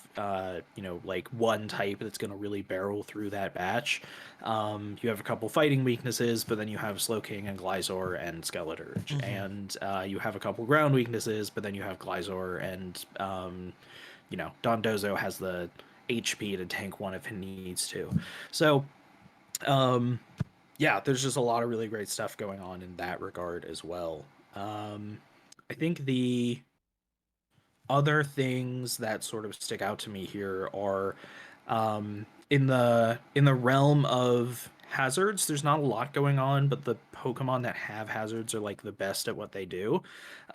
like one type that's going to really barrel through that batch. You have a couple fighting weaknesses, but then you have Slowking and Glysaur and Skeledirge, Mhm. and you have a couple ground weaknesses, but then you have Glysaur and Dondozo has the HP to tank one if he needs to. So, um, there's just a lot of really great stuff going on in that regard as well. I think the other things that sort of stick out to me here are in the realm of hazards. There's not a lot going on, but the Pokemon that have hazards are like the best at what they do.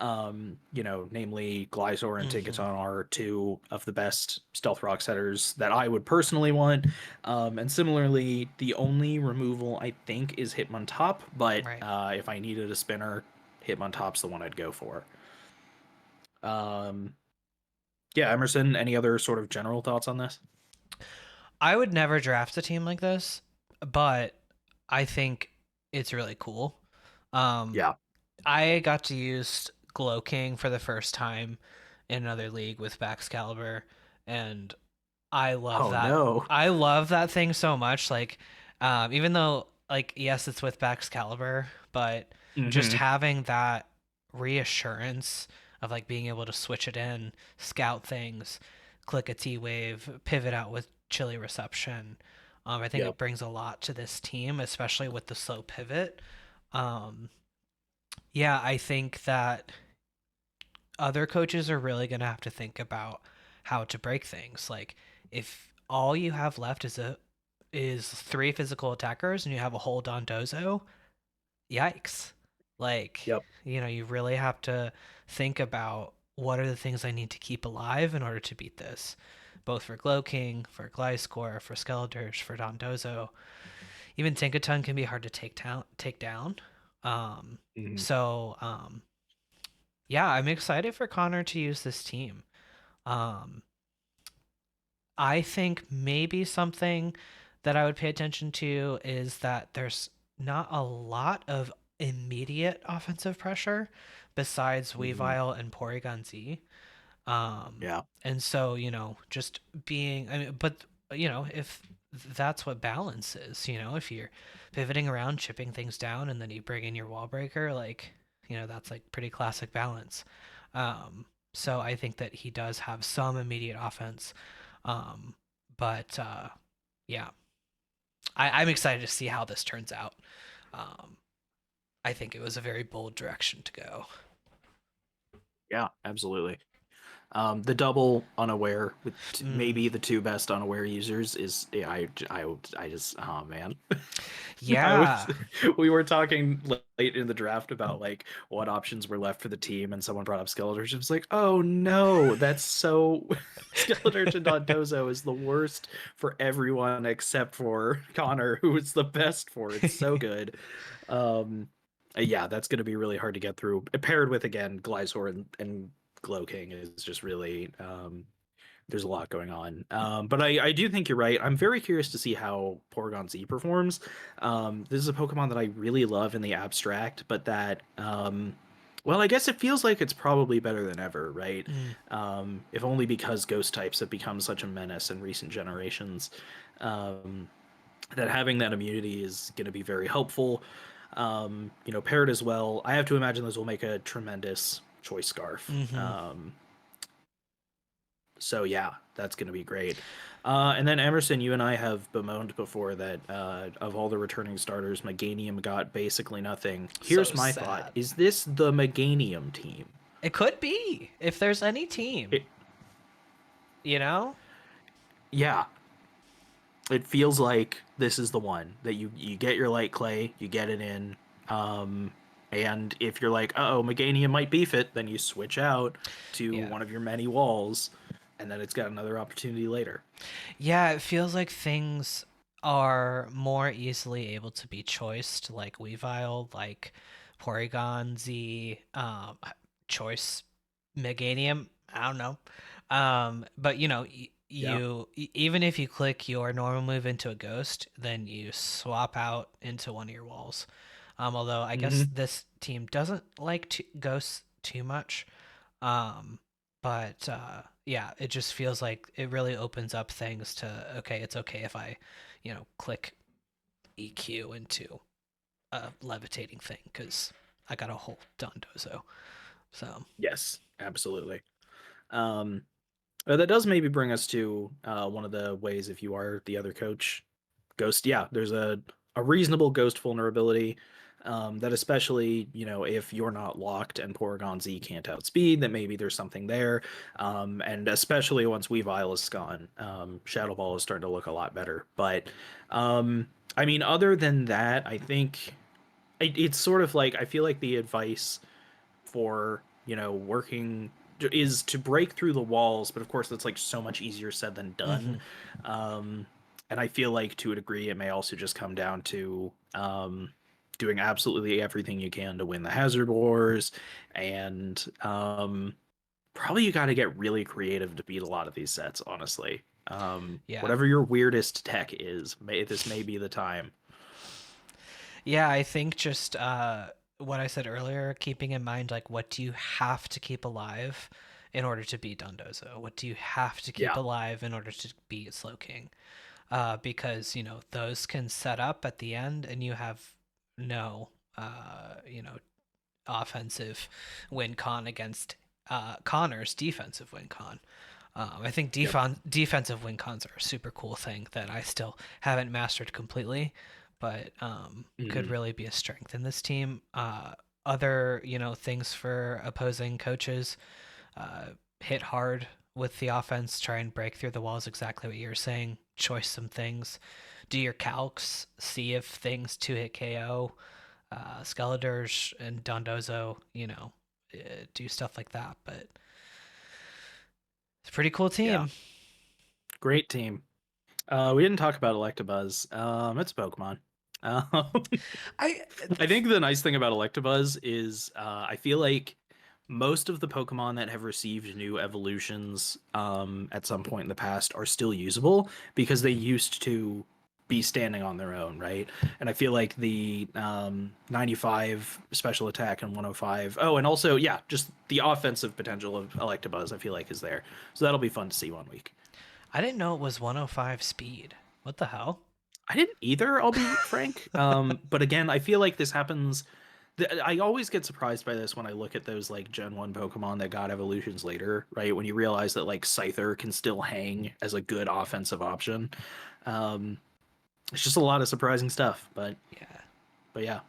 Namely Glysaur and Mhm. Tinkaton are two of the best Stealth Rock setters that I would personally want. And similarly, the only removal I think is Hitmontop, but Right. if I needed a spinner, Hitmontop's the one I'd go for. Um, Emerson, any other sort of general thoughts on this? I would never draft a team like this, but I think it's really cool. Um, Yeah. I got to use Glow King for the first time in another league with Baxcalibur, and I love Oh that. no. I love that thing so much. Like, even though, like, yes, it's with Baxcalibur, but just Mm-hmm. having that reassurance of like being able to switch it in, scout things, click a T wave, pivot out with chili reception. I think Yep. it brings a lot to this team, especially with the slow pivot. Um, yeah, I think that other coaches are really going to have to think about how to break things. Like if all you have left is three physical attackers and you have a whole Dondozo, yikes. Like, Yep. you really have to think about what are the things I need to keep alive in order to beat this. both for Glow King, for Gliscor, for Skeledirge, for Dondozo. Even Tinkaton can be hard to take down. Um, Mhm. so yeah, I'm excited for Connor to use this team. Um, I think maybe something that I would pay attention to is that there's not a lot of immediate offensive pressure besides Mhm. Weavile and Porygon Z. Um, Yeah. and so, just being, I mean, but, if that's what balance is, if you're pivoting around, chipping things down, and then you bring in your wall breaker, like, that's like pretty classic balance. Um, so I think that he does have some immediate offense. Um, but yeah, I'm excited to see how this turns out. Um, I think it was a very bold direction to go. Yeah, absolutely. The double unaware with Mm, maybe the two best unaware users is I just oh man. I was yeah. we were talking late in the draft about like what options were left for the team, and someone brought up Skeledirge. I was like, oh no, that's so Skeledirge and Dondozo is the worst for everyone except for Connor, who is the best for it. So good. Um, yeah, that's going to be really hard to get through. Paired with again Gliscor and Glow King is just really there's a lot going on. But I do think you're right. I'm very curious to see how Porygon Z performs. This is a Pokemon that I really love in the abstract, but that well, I guess it feels like it's probably better than ever, right? Mm, If only because ghost types have become such a menace in recent generations. Um, that having that immunity is going to be very helpful. Paired as well. I have to imagine those will make a tremendous choice scarf. mm-hmm. So yeah, that's going to be great. And then Emerson, you and I have bemoaned before that of all the returning starters, Meganium got basically nothing. So Here's my thought: sad. is this the Meganium team? It could be if there's any team, It, you know? yeah, it feels like this is the one that you get your light clay, you get it in, and if you're like, oh, Meganium might beef it, then you switch out to Yeah. one of your many walls, and then it's got another opportunity later. Yeah, it feels like things are more easily able to be choiced, like Weavile, like Porygon Z, choice Meganium. I don't know. But Yeah. even if you click your normal move into a ghost, then you swap out into one of your walls. Although I guess Hmm. this team doesn't like ghosts too much. Um, but yeah, it just feels like it really opens up things to okay, it's okay if I, click EQ into a levitating thing because I got a whole Dondozo. So Yes, absolutely. Um, that does maybe bring us to one of the ways if you are the other coach, ghost. Yeah, there's a reasonable ghost vulnerability. That especially, if you're not locked and Porygon Z can't outspeed, that maybe there's something there. And especially once Weavile is gone, Shadow Ball is starting to look a lot better. But I mean, other than that, I think it's sort of like I feel like the advice for working is to break through the walls, but of course that's like so much easier said than done. mhm. um and I feel like to a degree it may also just come down to doing absolutely everything you can to win the hazard wars, and probably you got to get really creative to beat a lot of these sets, honestly. Yeah. Whatever your weirdest tech is, this may be the time. Yeah, I think just what I said earlier, keeping in mind like what do you have to keep alive in order to beat Dondozo? What do you have to keep Yeah. alive in order to beat Slowking? Because those can set up at the end, and you have no offensive win con against Connor's defensive win con. I think Yep. defensive win cons are a super cool thing that I still haven't mastered completely, but could Hmm. really be a strength in this team. Other things for opposing coaches, uh, hit hard with the offense, try and break through the walls. Exactly what you're saying. Choice some things. Do your calcs. See if things to hit KO. Skeledirge and Dondozo, do stuff like that. But it's a pretty cool Yeah. team. Great team. We didn't talk about Electabuzz. It's Pokemon. I I think the nice thing about Electabuzz is I feel like most of the Pokemon that have received new evolutions at some point in the past are still usable because they used to be standing on their own, right? And I feel like the 95 special attack and 105. Oh, and also, yeah, just the offensive potential of Electabuzz, I feel like, is there. So that'll be fun to see 1 week. I didn't know it was 105 speed. What the hell? I didn't either, I'll be frank. But again, I feel like this happens. I always get surprised by this when I look at those like Gen 1 Pokemon that got evolutions later, right? When you realize that like Scyther can still hang as a good offensive option. It's just a lot of surprising stuff, but yeah.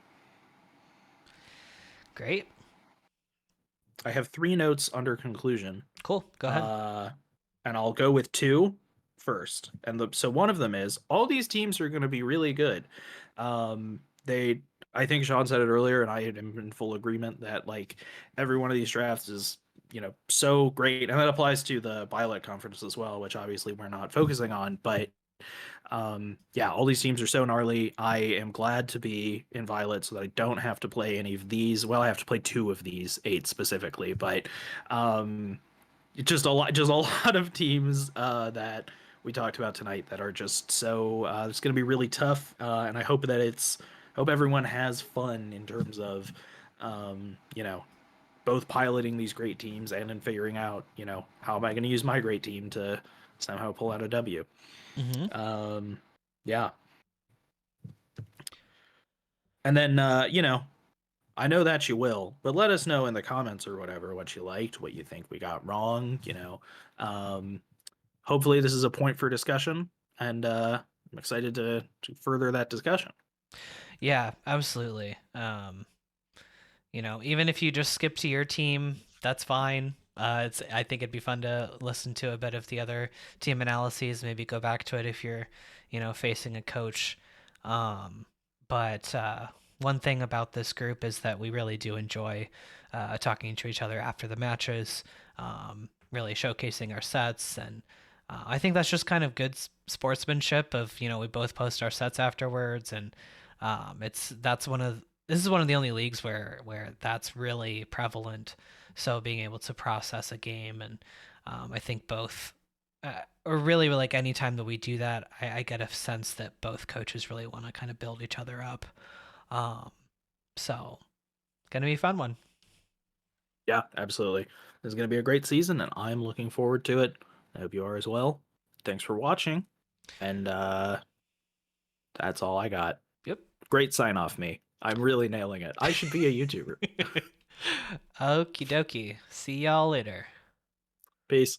Great. I have 3 notes under conclusion. Cool. Go ahead. And I'll go with 2 first. So one of them is all these teams are going to be really good. I think Shaun said it earlier, and I am in full agreement that like every one of these drafts is so great, and that applies to the Violet Conference as well, which obviously we're not focusing on, but yeah, all these teams are so gnarly. I am glad to be in Violet so that I don't have to play any of these. Well, I have to play 2 of these 8 specifically, but just a lot of teams that we talked about tonight that are just so it's going to be really tough, and I hope everyone has fun in terms of both piloting these great teams and in figuring out how am I going to use my great team to somehow pull out a W. Yeah. And then I know that you will, but let us know in the comments or whatever what you liked, what you think we got wrong. Hopefully this is a point for discussion, and I'm excited to further that discussion. Yeah, absolutely. Even if you just skip to your team, that's fine. I think it'd be fun to listen to a bit of the other team analyses, maybe go back to it if you're, facing a coach. But one thing about this group is that we really do enjoy talking to each other after the matches, really showcasing our sets, and I think that's just kind of good sportsmanship of, we both post our sets afterwards, and this is one of the only leagues where that's really prevalent. So being able to process a game, and I think both, or really like any time that we do that, I get a sense that both coaches really want to kind of build each other up. So gonna be a fun one. Yeah, absolutely. This is gonna be a great season, and I'm looking forward to it. I hope you are as well. Thanks for watching, and that's all I got. Yep. Great sign off, me. I'm really nailing it. I should be a YouTuber. Okie dokie. See y'all later. Peace.